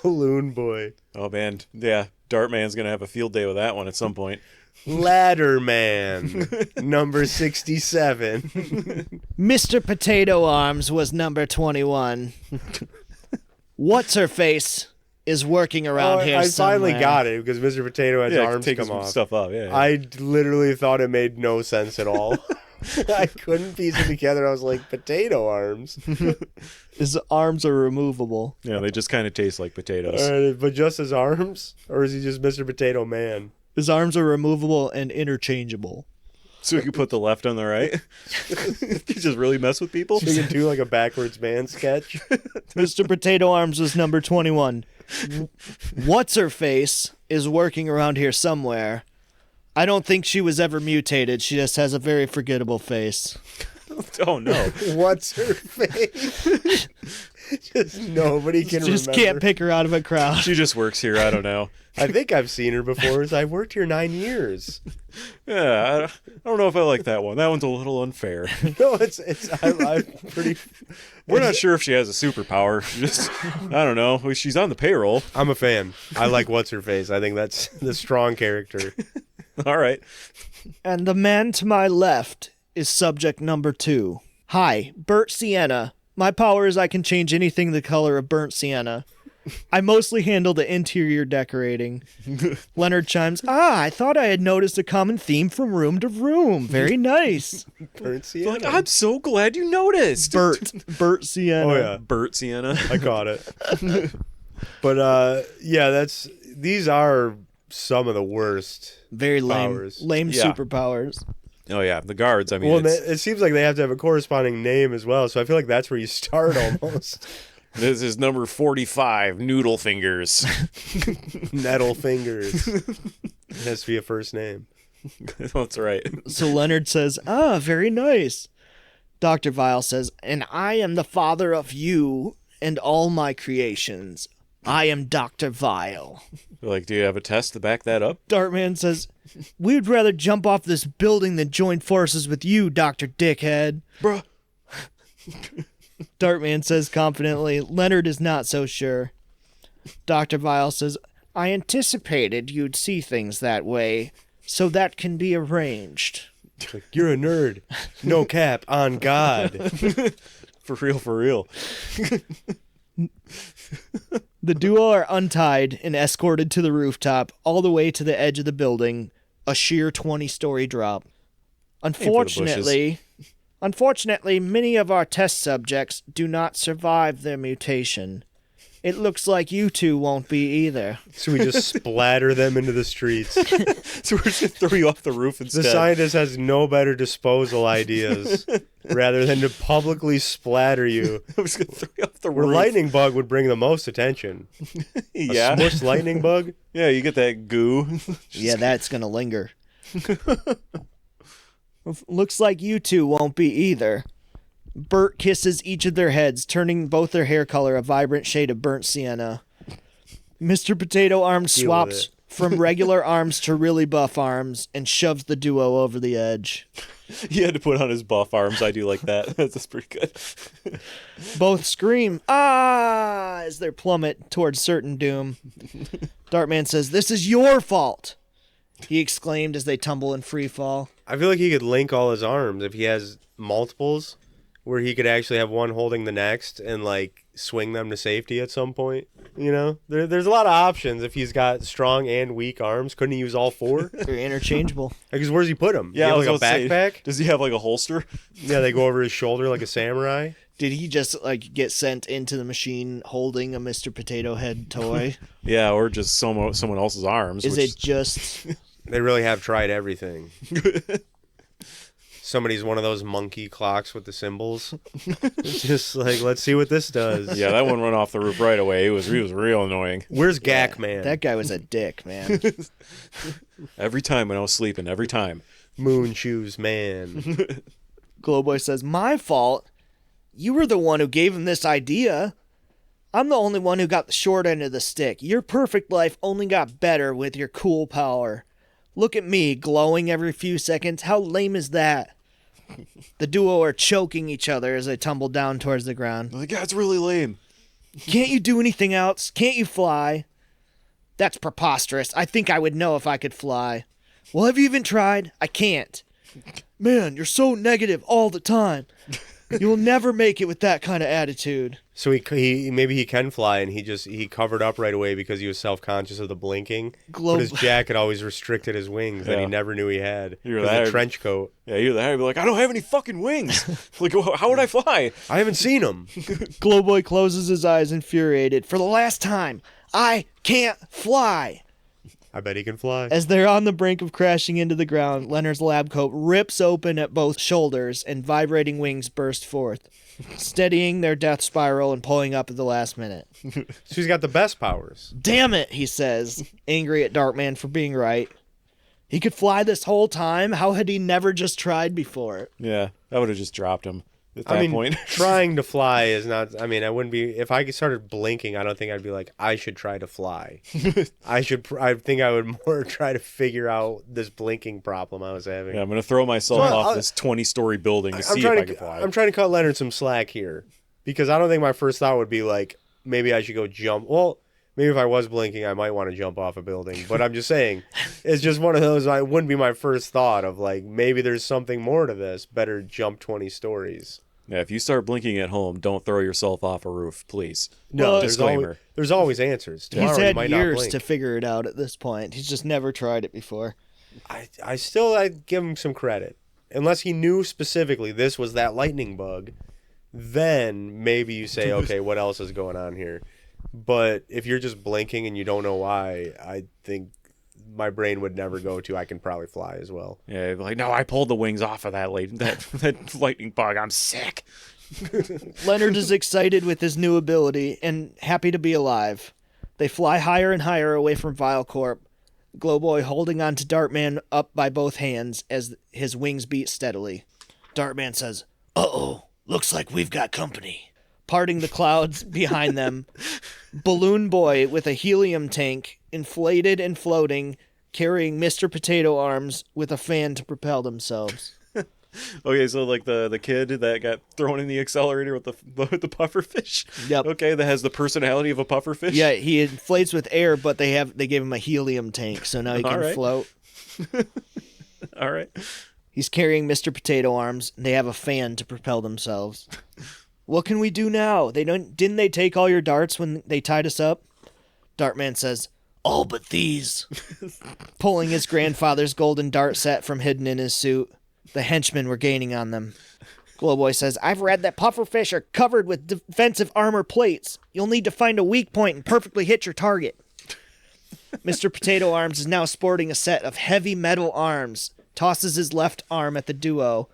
Balloon Boy. Oh, man. Yeah, Dartman's going to have a field day with that one at some point. Ladder Man, number 67. Mr. Potato Arms was number 21. What's-her-face is working around here I somewhere. finally got it because Mr. Potato has arms take come off. stuff up, yeah. I literally thought it made no sense at all. I couldn't piece it together. I was like, potato arms. His arms are removable. Yeah, they just kind of taste like potatoes. But just his arms? Or is he just Mr. Potato Man? His arms are removable and interchangeable. So you can put the left on the right? You just really mess with people? So you can do like a backwards man sketch? Mr. Potato Arms was number 21. What's-her-face is working around here somewhere. I don't think she was ever mutated. She just has a very forgettable face. Oh, no. What's her face? Just nobody can Just remember. can't pick her out of a crowd. She just works here. I don't know. I think I've seen her before. I've worked here 9 years. Yeah, I don't know if I like that one. That one's a little unfair. No, I'm pretty... We're not sure if she has a superpower. Just, I don't know. She's on the payroll. I'm a fan. I like What's Her Face. I think that's the strong character. All right. And the man to my left is subject number 2. Hi, Bert Sienna. My power is I can change anything the color of burnt sienna. I mostly handle the interior decorating. Leonard chimes, I thought I had noticed a common theme from room to room. Very nice. Burnt Sienna. Like, I'm so glad you noticed. Bert Sienna. Oh, yeah. Bert Sienna. I caught it. But, yeah, these are some of the worst Very lame. powers. Lame Yeah. superpowers. Oh, yeah. The guards. I mean, Well, it's, it seems like they have to have a corresponding name as well, so I feel like that's where you start almost. this is number 45, Noodle Fingers. Nettle Fingers. It has to be a first name. That's right. So Leonard says, very nice. Dr. Vile says, and I am the father of you and all my creations. I am Dr. Vile. Like, do you have a test to back that up? Dartman says, we'd rather jump off this building than join forces with you, Dr. Dickhead. Bruh. Dartman says confidently. Leonard is not so sure. Dr. Vile says, I anticipated you'd see things that way, so that can be arranged. Like, you're a nerd. No cap, on God. For real. The duo are untied and escorted to the rooftop, all the way to the edge of the building, a sheer 20-story drop. Unfortunately, many of our test subjects do not survive their mutation. It looks like you two won't be either. So we just splatter them into the streets. So we're just going to throw you off the roof instead. The scientist has no better disposal ideas rather than to publicly splatter you. I'm just going to throw you off the Where roof. lightning bug would bring the most attention. Yeah. A smushed lightning bug? Yeah, you get that goo. Yeah, that's going to linger. Looks like you two won't be either. Bert kisses each of their heads, turning both their hair color a vibrant shade of burnt sienna. Mr. Potato Arms Deal swaps from regular arms to really buff arms and shoves the duo over the edge. He had to put on his buff arms. I do like that. That's pretty good. Both scream, ah, as they plummet towards certain doom. Dartman says, this is your fault, he exclaimed as they tumble in free fall. I feel like he could link all his arms if he has multiples, where he could actually have one holding the next and like swing them to safety at some point. You know, there's a lot of options if he's got strong and weak arms. Couldn't he use all four? They're interchangeable. Because where's he put them? Yeah, He I have, was like a about to say, backpack. does he have like a holster? Yeah, they go over his shoulder like a samurai. Did he just like get sent into the machine holding a Mr. Potato Head toy? Yeah, or just someone else's arms. Is it just... They really have tried everything. Somebody's one of those monkey clocks with the symbols. It's just like, let's see what this does. Yeah, that one run off the roof right away. He was real annoying. Where's Gak Man? That guy was a dick, man. Every time when I was sleeping, every time. Moon Shoes Man. Glowboy says, my fault? You were the one who gave him this idea. I'm the only one who got the short end of the stick. Your perfect life only got better with your cool power. Look at me, glowing every few seconds. How lame is that? The duo are choking each other as they tumble down towards the ground. Like, yeah, it's really lame. Can't you do anything else? Can't you fly? That's preposterous. I think I would know if I could fly. Well, have you even tried? I can't. Man, you're so negative all the time. You'll never make it with that kind of attitude. So he maybe he can fly, and he covered up right away because he was self-conscious of the blinking. But his jacket always restricted his wings that he never knew he had. You're Because the trench coat. Yeah, you're there. You'd be like, I don't have any fucking wings. Like, how would I fly? I haven't seen him. Glowboy closes his eyes, infuriated. For the last time, I can't fly. I bet he can fly. As they're on the brink of crashing into the ground, Leonard's lab coat rips open at both shoulders and vibrating wings burst forth, steadying their death spiral and pulling up at the last minute. So he's got the best powers. Damn it, he says, angry at Dartman for being right. He could fly this whole time? How had he never just tried before? Yeah, that would have just dropped him at that point. Trying to fly is not... I mean, I wouldn't be... If I started blinking, I don't think I'd be like, I should try to fly. I think I would more try to figure out this blinking problem I was having. Yeah, I'm going to throw myself off this 20-story building to see if I can fly. I'm trying to cut Leonard some slack here. Because I don't think my first thought would be like, maybe I should go jump... Well... Maybe if I was blinking, I might want to jump off a building. But I'm just saying, it's just one of those, it wouldn't be my first thought of like, maybe there's something more to this. Better jump 20 stories. Yeah, if you start blinking at home, don't throw yourself off a roof, please. No, disclaimer. There's always answers. Tomorrow He's you had might not years blink. to figure it out at this point. He's just never tried it before. I'd give him some credit. Unless he knew specifically this was that lightning bug, then maybe you say, okay, what else is going on here? But if you're just blinking and you don't know why, I think my brain would never go to I can probably fly as well. Yeah, like, no, I pulled the wings off of that lightning bug. I'm sick. Leonard is excited with his new ability and happy to be alive. They fly higher and higher away from Vilecorp, Glowboy holding on to Dartman up by both hands as his wings beat steadily. Dartman says, uh-oh, looks like we've got company. Parting the clouds behind them, Balloon Boy with a helium tank, inflated and floating, carrying Mr. Potato Arms with a fan to propel themselves. Okay, so like the kid that got thrown in the accelerator with the puffer fish. Yep. Okay, that has the personality of a puffer fish. Yeah, he inflates with air, but they gave him a helium tank, so now he can Alright. float. All right. He's carrying Mr. Potato Arms, and they have a fan to propel themselves. What can we do now? Didn't they take all your darts when they tied us up? Dartman says, all but these. Pulling his grandfather's golden dart set from hidden in his suit. The henchmen were gaining on them. Glowboy says, I've read that pufferfish are covered with defensive armor plates. You'll need to find a weak point and perfectly hit your target. Mr. Potato Arms is now sporting a set of heavy metal arms, tosses his left arm at the duo.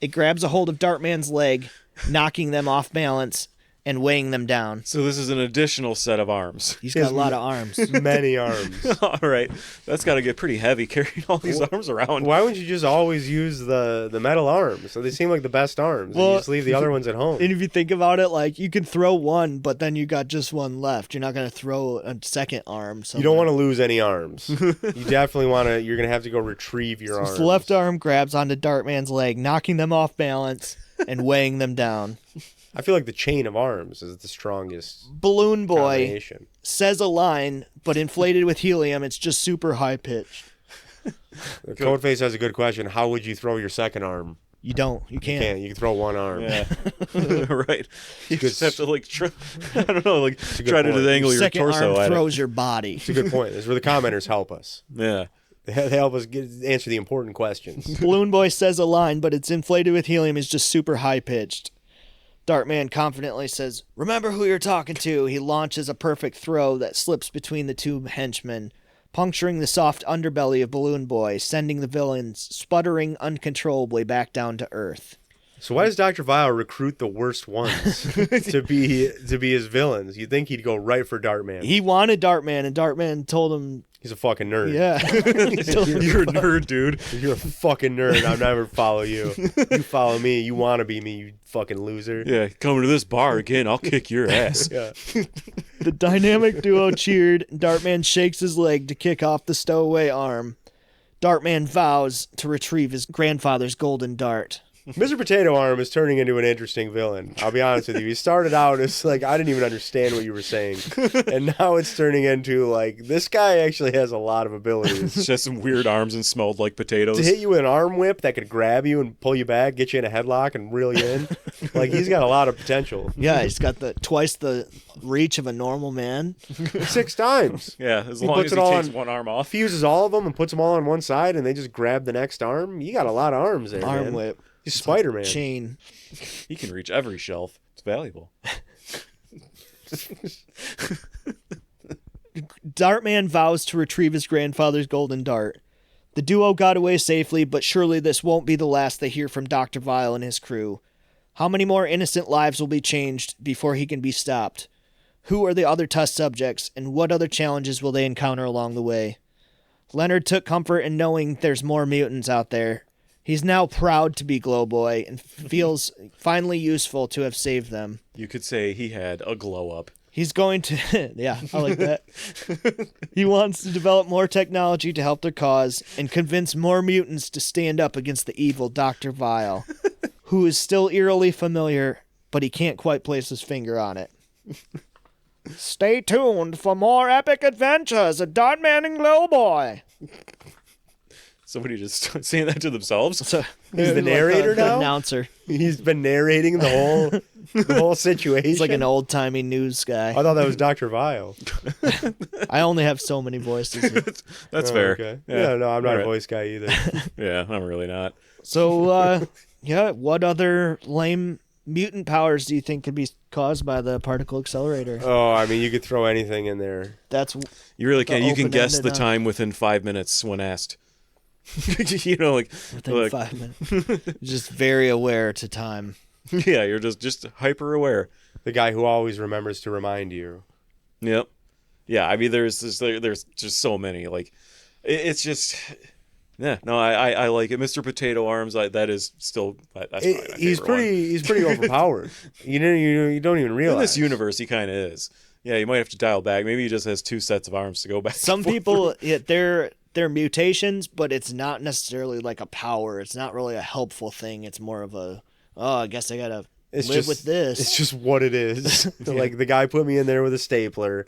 It grabs a hold of Dartman's leg, knocking them off balance and weighing them down. So this is an additional set of arms. He's got a lot of arms. Many arms. All right. That's got to get pretty heavy carrying all these arms around. Why wouldn't you just always use the metal arms? So they seem like the best arms. Well, and you just leave the other ones at home. And if you think about it, like, you can throw one, but then you got just one left. You're not going to throw a second arm. You don't want to lose any arms. You definitely want to. You're going to have to go retrieve your arms. The left arm grabs onto Dartman's leg, knocking them off balance and weighing them down. I feel like the chain of arms is the strongest Balloon Boy combination. says a line, but inflated with helium, it's just super high pitched. Codeface has a good question. How would you throw your second arm? You don't. You You can't. can't. You can throw one arm. Yeah. Right. You good just have to like I don't know, like a good try to point. dangle your Second torso arm at it. throws your body. It's a good point. This is where the commenters help us. Yeah. They help us answer the important questions. Balloon Boy says a line, but it's inflated with helium, is just super high pitched. Dartman confidently says, remember who you're talking to. He launches a perfect throw that slips between the two henchmen, puncturing the soft underbelly of Balloon Boy, sending the villains sputtering uncontrollably back down to Earth. So why does Dr. Vile recruit the worst ones to be his villains? You'd think he'd go right for Dartman. He wanted Dartman, and Dartman told him, He's a fucking nerd. yeah. You're a nerd, dude. You're a fucking nerd. I'll never follow you. You follow me. You want to be me, you fucking loser. Yeah, coming to this bar again, I'll kick your ass. Yeah. The dynamic duo cheered. Dartman shakes his leg to kick off the stowaway arm. Dartman vows to retrieve his grandfather's golden dart. Mr. Potato Arm is turning into an interesting villain. I'll be honest with you. He started out as like, I didn't even understand what you were saying. And now it's turning into like, this guy actually has a lot of abilities. It's just some weird arms and smelled like potatoes. To hit you with an arm whip that could grab you and pull you back, get you in a headlock and reel you in. Like, he's got a lot of potential. Yeah, he's got twice the reach of a normal man. 6 times. Yeah, as He long puts as it he all takes on- one arm If off. he uses all of them and puts them all on one side and they just grab the next arm, you got a lot of arms there, Arm man. whip. He's Spider-Man. Chain. He can reach every shelf. It's valuable. Dartman vows to retrieve his grandfather's golden dart. The duo got away safely, but surely this won't be the last they hear from Dr. Vile and his crew. How many more innocent lives will be changed before he can be stopped? Who are the other test subjects, and what other challenges will they encounter along the way? Leonard took comfort in knowing there's more mutants out there. He's now proud to be Glowboy and feels finally useful to have saved them. You could say he had a glow up. He's going to... yeah, I like that. He wants to develop more technology to help their cause and convince more mutants to stand up against the evil Dr. Vile, who is still eerily familiar, but he can't quite place his finger on it. Stay tuned for more epic adventures of Dartman and Glowboy. Somebody just saying that to themselves? So, He's the narrator the now? announcer. He's been narrating the whole situation. He's like an old-timey news guy. I thought that was Dr. Vile. I only have so many voices. That's Oh, fair. Okay. Yeah, no, I'm not All a right. voice guy either. Yeah, I'm really not. So, yeah, what other lame mutant powers do you think could be caused by the particle accelerator? Oh, I mean, you could throw anything in there. That's You really can't. You can guess open-ended, the time within 5 minutes when asked. You know, like, within like 5 minutes. Just very aware to time. yeah, you're just hyper aware. The guy who always remembers to remind you. Yep. Yeah, I mean, there's just so many. Like, it's just. Yeah, no, I like it. Mr. Potato Arms, that is still that's probably my He's favorite one. he's pretty overpowered. You don't even realize. In this universe, he kind of is. Yeah, you might have to dial back. Maybe he just has 2 sets of arms to go back. Some and forth. people, yeah, they're mutations, but it's not necessarily like a power. It's not really a helpful thing. It's more of a, oh, I guess I gotta live with this. It's just what it is. Like the guy put me in there with a stapler,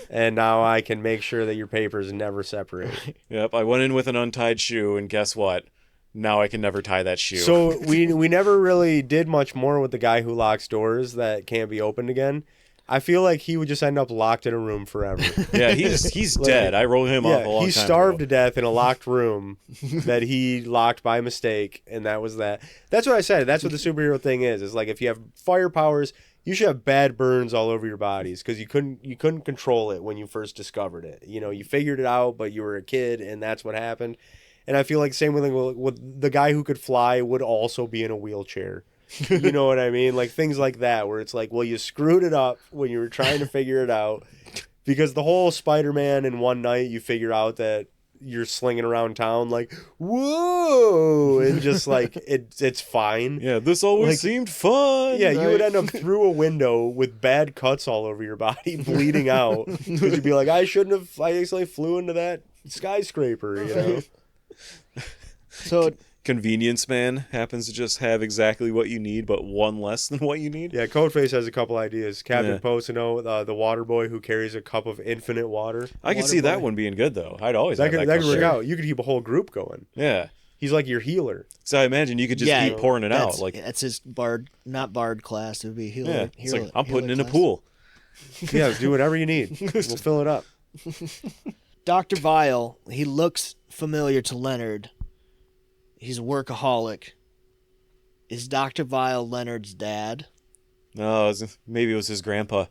and now I can make sure that your papers never separate. Yep, I went in with an untied shoe, and guess what? Now I can never tie that shoe. So we never really did much more with the guy who locks doors that can't be opened again. I feel like he would just end up locked in a room forever. Yeah, he's dead. I wrote him off a long time he starved to death in a locked room that he locked by mistake, and that was that. That's what I said. That's what the superhero thing is. It's like if you have fire powers, you should have bad burns all over your bodies because you couldn't control it when you first discovered it. You know, you figured it out, but you were a kid, and that's what happened. And I feel like the same with the guy who could fly would also be in a wheelchair. You know what I mean? Like things like that where it's like, well, you screwed it up when you were trying to figure it out because the whole Spider-Man in one night, you figure out that you're slinging around town like, whoa, and just like it's fine. Yeah, this always seemed fun. Yeah, you would end up through a window with bad cuts all over your body, bleeding out. Because you'd be like, I accidentally flew into that skyscraper, you know? So Convenience Man happens to just have exactly what you need, but one less than what you need. Yeah, Codeface has a couple ideas. Captain Posino, the water boy who carries a cup of infinite water. I could see that one being good, though. I'd always that have could work out. You could keep a whole group going. Yeah. He's like your healer. So I imagine you could just keep pouring it out. Like that's his not bard class. It would be healer. Yeah, it's like I'm putting in class. a pool. Yeah, do whatever you need. We'll fill it up. Dr. Vile, he looks familiar to Leonard. He's a workaholic. Is Dr. Vile Leonard's dad? No, maybe it was his grandpa.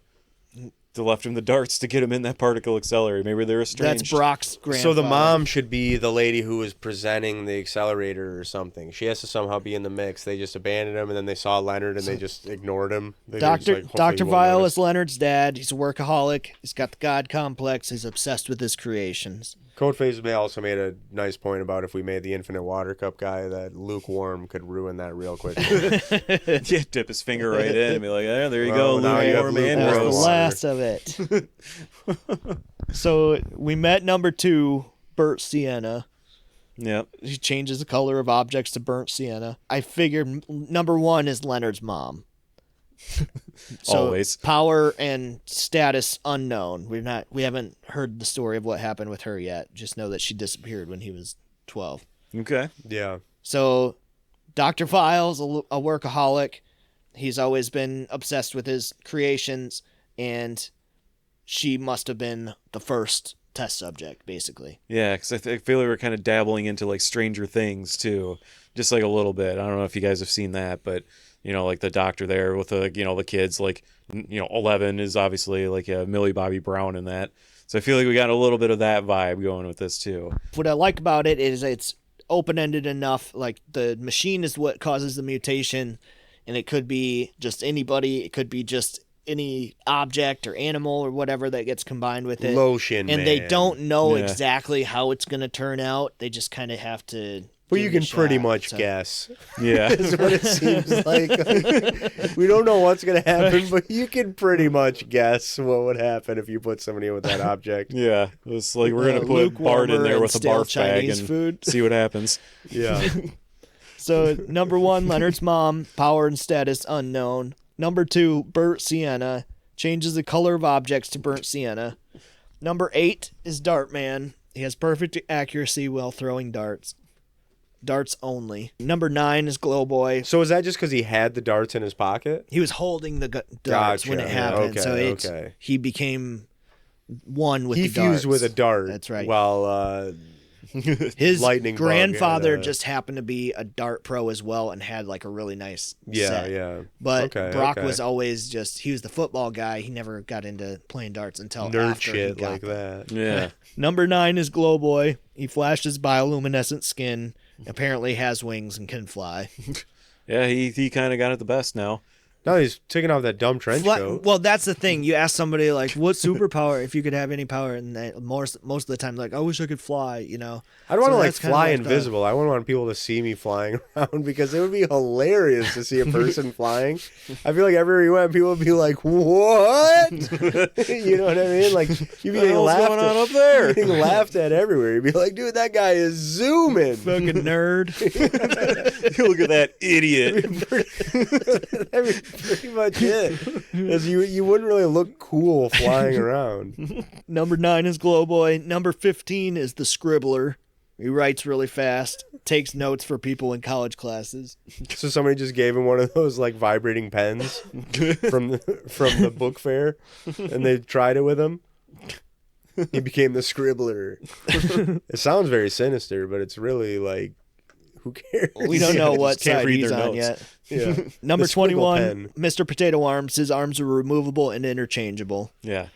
They left him the darts to get him in that particle accelerator. Maybe they're estranged. That's Brock's grandfather. So the mom should be the lady who was presenting the accelerator or something. She has to somehow be in the mix. They just abandoned him, and then they saw Leonard, and they just ignored him. Dr. Vile is Leonard's dad. He's a workaholic. He's got the God complex. He's obsessed with his creations. Codeface also made a nice point about if we made the infinite water cup guy, that lukewarm could ruin that real quickly. Yeah, dip his finger right in and be like, there you go, now you have lukewarm and That's the gross. last of it. So we met number 2, Bert Sienna. Yep. He changes the color of objects to burnt sienna. I figured number 1 is Leonard's mom. So Always. Power and status unknown. We haven't heard the story of what happened with her yet. Just know that she disappeared when he was 12. Okay. Yeah. So Dr. Vile's a workaholic. He's always been obsessed with his creations, and she must have been the first test subject, basically. Yeah, because I feel like we're kind of dabbling into like Stranger Things too, just like a little bit. I don't know if you guys have seen that, but you know, like the doctor there with the the kids, like 11 is obviously like a Millie Bobby Brown in that. So I feel like we got a little bit of that vibe going with this too. What I like about it is it's open-ended enough. Like the machine is what causes the mutation, and it could be just anybody. It could be just any object or animal or whatever that gets combined with it. Lotion, and man. they don't know Yeah. exactly how it's going to turn out. They just kind of have to. But you can pretty shot, much so. guess. Yeah. Is what it seems like. We don't know what's going to happen, but you can pretty much guess what would happen if you put somebody in with that object. Yeah. It's like we're gonna put lukewarmer Bart in there and with a stale barf bag Chinese and food. see what happens. Yeah. So number 1, Leonard's mom, power and status unknown. Number 2, Bert Sienna, changes the color of objects to burnt sienna. Number 8 is Dartman. He has perfect accuracy while throwing darts. Darts only. Number 9 is Glowboy. So is that just because he had the darts in his pocket? He was holding the darts when it Gotcha. happened, Okay, so okay. he became one with He the darts. fused with a dart. That's right. While His lightning bug grandfather and, just happened to be a dart pro as well and had like a really nice yeah, set. yeah. But Okay, Brock okay. was always he was the football guy. He never got into playing darts until Nerd after shit he got like them. that. Yeah. Number 9 is Glowboy. He flashes bioluminescent skin, apparently has wings and can fly. Yeah, he kind of got it the best now. No, he's taking off that dumb trench coat. Well, that's the thing. You ask somebody like, "What superpower? If you could have any power?" And they, most of the time, like, "I wish I could fly." You know. I don't want to like that's kind of fly like invisible. I wouldn't want people to see me flying around because it would be hilarious to see a person flying. I feel like everywhere you went, people would be like, "What?" You know what I mean? Like you'd be getting laughed going at on up there? You'd be getting laughed at everywhere. You'd be like, "Dude, that guy is zooming." Fucking nerd. Look at that idiot. That'd be pretty much it. 'Cause you wouldn't really look cool flying around. Number 9 is Glowboy. Number 15 is the Scribbler. He writes really fast, takes notes for people in college classes. So somebody just gave him one of those like vibrating pens from the book fair, and they tried it with him. He became the Scribbler. It sounds very sinister, but it's really like, who cares? We don't know what just can't side read he's their on notes. Yeah. yet. Number The squiggle 21, pen. Mr. Potato Arms. His arms are removable and interchangeable. Yeah,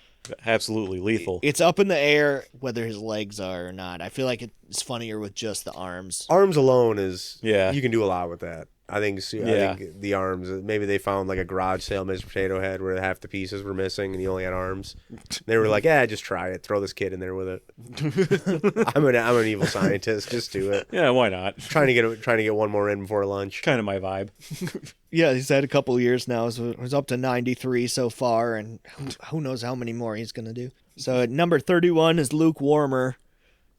absolutely lethal. It's up in the air whether his legs are or not. I feel like it's funnier with just the arms. Arms alone is Yeah. You can do a lot with that. I think Yeah. the arms. Maybe they found like a garage sale Mr. Potato Head where half the pieces were missing and he only had arms. They were like, "Yeah, just try it. Throw this kid in there with it." I'm an evil scientist. Just do it. Yeah, why not? Trying to get one more in before lunch. Kind of my vibe. Yeah, he's had a couple of years now. So he's up to 93 so far, and who knows how many more he's going to do. So at number 31 is lukewarmer.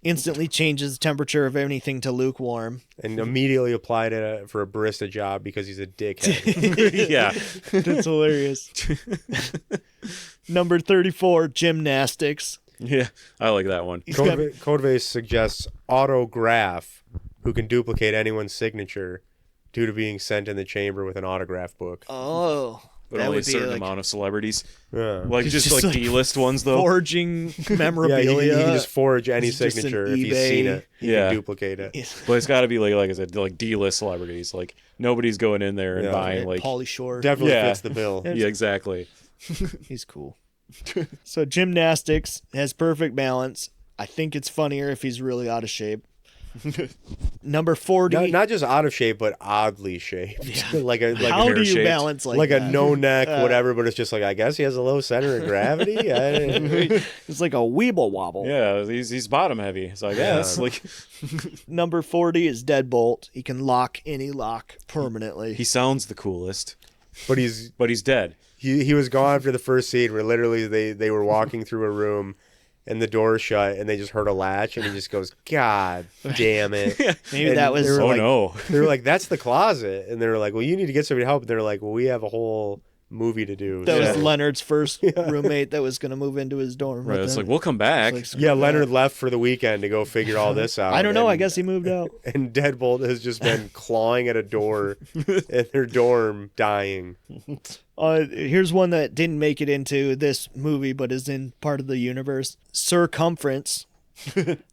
Instantly changes the temperature of anything to lukewarm. And immediately applied it for a barista job because he's a dickhead. Yeah. That's hilarious. Number 34, gymnastics. Yeah, I like that one. He's got- Codebase suggests autograph, who can duplicate anyone's signature due to being sent in the chamber with an autograph book. Oh. But that only a would be certain like amount of celebrities. Yeah. Like just like like D-list ones, though. forging Yeah, memorabilia. you can just forge any It's just an signature if he's eBay. seen it. He Yeah. can duplicate it. But it's got to be like I said, like D-list celebrities. Like nobody's going in there and Yeah. buying like. Pauly Shore. Definitely Yeah. fits the bill. Yeah, exactly. He's cool. So gymnastics has perfect balance. I think it's funnier if he's really out of shape. Number 40. Not just out of shape, but oddly shaped. like a How do you pear-shaped. balance like like that? a no neck, whatever. But it's just like I guess he has a low center of gravity. It's like a weeble wobble. Yeah, he's bottom heavy. So I guess like Number 40 is deadbolt. He can lock any lock permanently. he sounds the coolest, but he's dead. he was gone after the first scene where literally they were walking through a room and the door shut and they just heard a latch and he just goes, "God damn it." Maybe And that was. they were Oh like- no. They were like, "That's the closet," and they were like, "Well, you need to get somebody to help." And they were like, "Well, we have a whole movie to do." That so- was Leonard's first roommate that was going to move into his dorm. Right, with it's him. like we'll come back. It's like, Yeah, screw Leonard that. left for the weekend to go figure all this out. I don't know. and- I guess he moved out. And Deadbolt has just been clawing at a door in their dorm, dying. Here's one that didn't make it into this movie, but is in part of the universe. Circumference.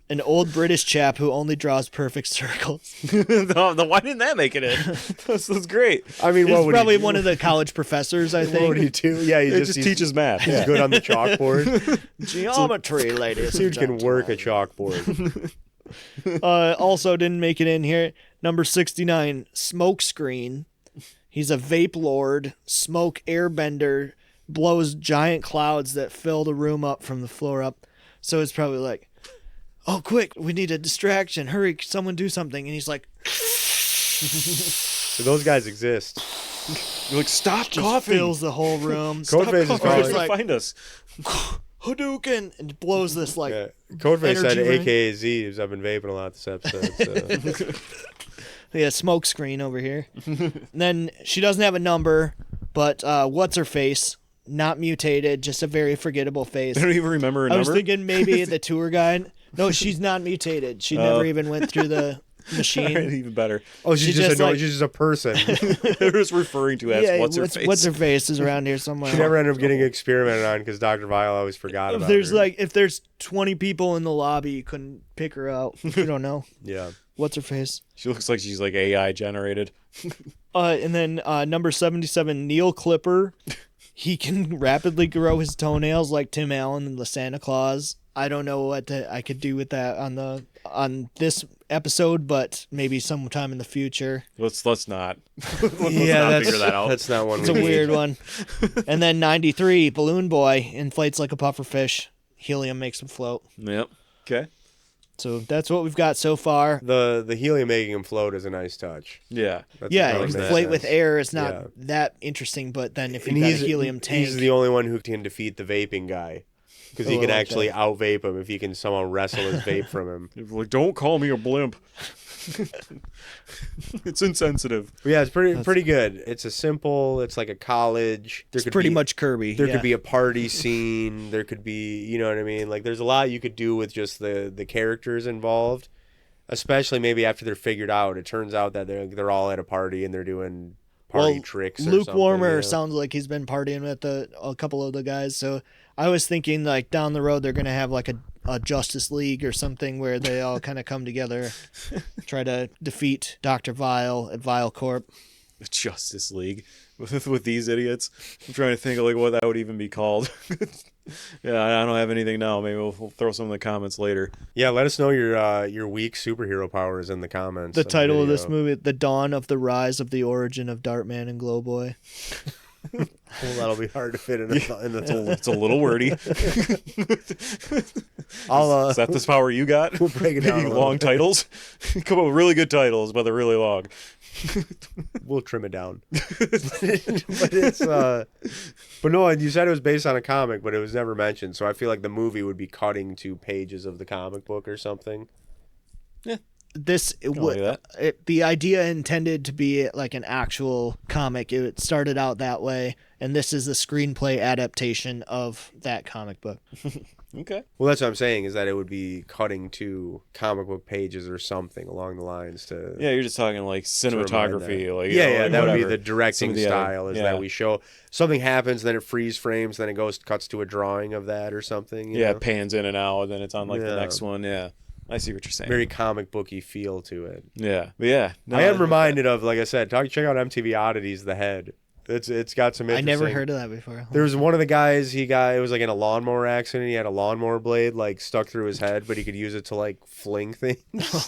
An old British chap who only draws perfect circles. Why didn't that make it in? That's great. I mean, what He's would probably he do? one of the college professors, I What would he think. do? Yeah, he It just he's- teaches math. He's Yeah. good on the chalkboard. Geometry, ladies. Dude and can work a gentlemen. chalkboard. Also didn't make it in here. Number 69, Smokescreen. He's a vape lord, smoke airbender, blows giant clouds that fill the room up from the floor up. So it's probably like, "Oh, quick, we need a distraction. Hurry, someone do something." And he's like, So those guys exist. You're like, stop just coughing. fills the whole room. Codeface is They're calling. gonna find us. Hadouken! And blows this like, Yeah. Codeface said, energy ring. AKA Zeebz. I've been vaping a lot this episode. So. yeah, smoke screen over here. And then she doesn't have a number, but what's her face? Not mutated, just a very forgettable face. I don't even remember a I was number. thinking maybe the tour guide. No, she's not mutated. She never even went through the machine. Even better. Oh, she's She just, just, like- she's just a person. They're just referring to as what's her face. What's her face is around here somewhere. She never ended up getting experimented on because Dr. Vile always forgot about If there's 20 people in the lobby, you couldn't pick her out. You don't know. Yeah. What's her face? She looks like she's like AI generated. And then number 77, Neil Clipper. He can rapidly grow his toenails like Tim Allen and the Santa Claus. I don't know what I could do with that on this episode, but maybe sometime in the future. Let's not. Let's Yeah, not figure that out. That's not one. It's a weird one. And then 93, Balloon Boy inflates like a pufferfish. Helium makes him float. Yep. Okay. So that's what we've got so far. The helium making him float is a nice touch. Yeah. Yeah, really inflate with nice. air is not Yeah. that interesting, but then if you And got a helium tank... he's the only one who can defeat the vaping guy. Because he Oh, I can like actually that. out-vape him if he can somehow wrestle his vape from him. Like, don't call me a blimp. It's insensitive. But yeah, it's pretty good. It's it's like a college. It's pretty much Kirby. There could be a party scene. There could be, you know what I mean? Like, there's a lot you could do with just the characters involved. Especially maybe after they're figured out. It turns out that they're all at a party and they're doing party tricks or Luke something. Warmer you know? sounds like he's been partying with a couple of the guys. So I was thinking like down the road they're gonna have like a Justice League or something where they all kind of come together, try to defeat Dr. Vile at Vile Corp. The Justice League with these idiots. I'm trying to think of like what that would even be called. Yeah, I don't have anything now. Maybe we'll throw some in the comments later. Yeah, let us know your weak superhero powers in the comments. The title of this video. movie, The Dawn of the Rise of the Origin of Dartman and Glowboy. Well, that'll be hard to fit in the It's a little wordy. I'll Is that this power you got? we'll break it down a little Long bit. titles. Come up with really good titles, but they're really long. We'll trim it down. But it's but no, you said it was based on a comic, but it was never mentioned. So I feel like the movie would be cutting to pages of the comic book or something. This like that. The idea intended to be like an actual comic. It started out that way, and this is the screenplay adaptation of that comic book. Okay. Well, that's what I'm saying is that it would be cutting to comic book pages or something along the lines to. Yeah, you're just talking like cinematography, that. like Yeah, like that would be whatever. the directing Some of the other- style. Is yeah. that we show something happens, then it freeze frames, then it cuts to a drawing of that or something. You Yeah, know? it pans in and out, and then it's on like the Yeah. next one. Yeah, I see what you're saying. Very comic booky feel to it. Yeah, but yeah. No, I am reminded of, like I said, check out MTV Oddities, The Head. It's got some I interesting. never heard of that before. There was one of the guys it was like in a lawnmower accident. He had a lawnmower blade like stuck through his head, but he could use it to like fling things.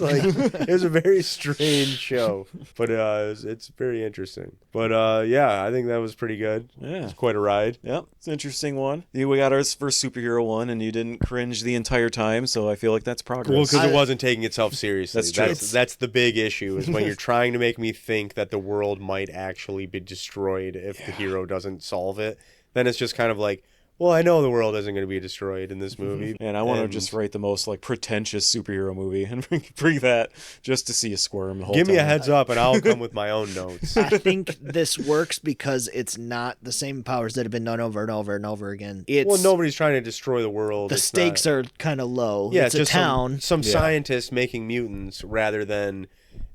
Like it was a very strange show, but it's very interesting. But yeah, I think that was pretty good. Yeah. It's quite a ride. Yep, it's an interesting one. We got our first superhero one, and you didn't cringe the entire time, so I feel like that's progress. Well, because it wasn't taking itself seriously. That's true. That's the big issue is when you're trying to make me think that the world might actually be destroyed if the hero doesn't solve it. Then it's just kind of like, well, I know the world isn't going to be destroyed in this movie. And I want to just write the most like pretentious superhero movie and bring that just to see a squirm the whole give time. me a heads up and I'll come with my own notes. I think this works because it's not the same powers that have been done over and over and over again. It's Well, nobody's trying to destroy the world. the stakes are kind of low. Yeah, it's a just town. Some Yeah. scientists making mutants rather than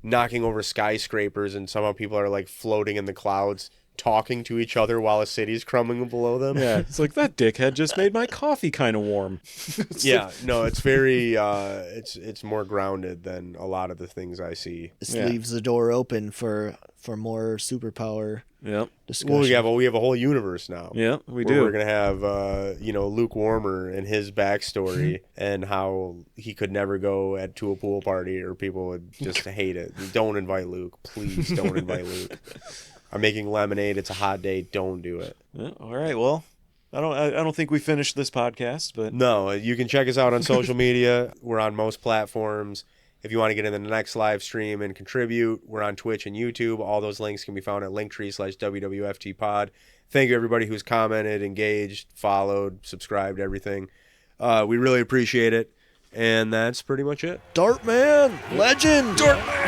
knocking over skyscrapers and somehow people are like floating in the clouds talking to each other while a city's crumbling below them. Yeah, it's like that dickhead just made my coffee kind of warm. Yeah, no, it's very it's more grounded than a lot of the things I see. This Yeah. leaves the door open for more superpower Yep, discussion. Well, we have a whole universe now. yeah, we Where do. We're gonna have Luke Warmer and his backstory and how he could never go to a pool party or people would just hate it. Don't invite Luke, please. Don't invite Luke. I'm making lemonade. It's a hot day. Don't do it. Yeah, all right, well, I don't think we finished this podcast, but No, you can check us out on social media. We're on most platforms. If you want to get in the next live stream and contribute, we're on Twitch and YouTube. All those links can be found at linktree/WWFTpod. Thank you, everybody who's commented, engaged, followed, subscribed, everything. We really appreciate it. And that's pretty much it. Dartman, legend. Dartman!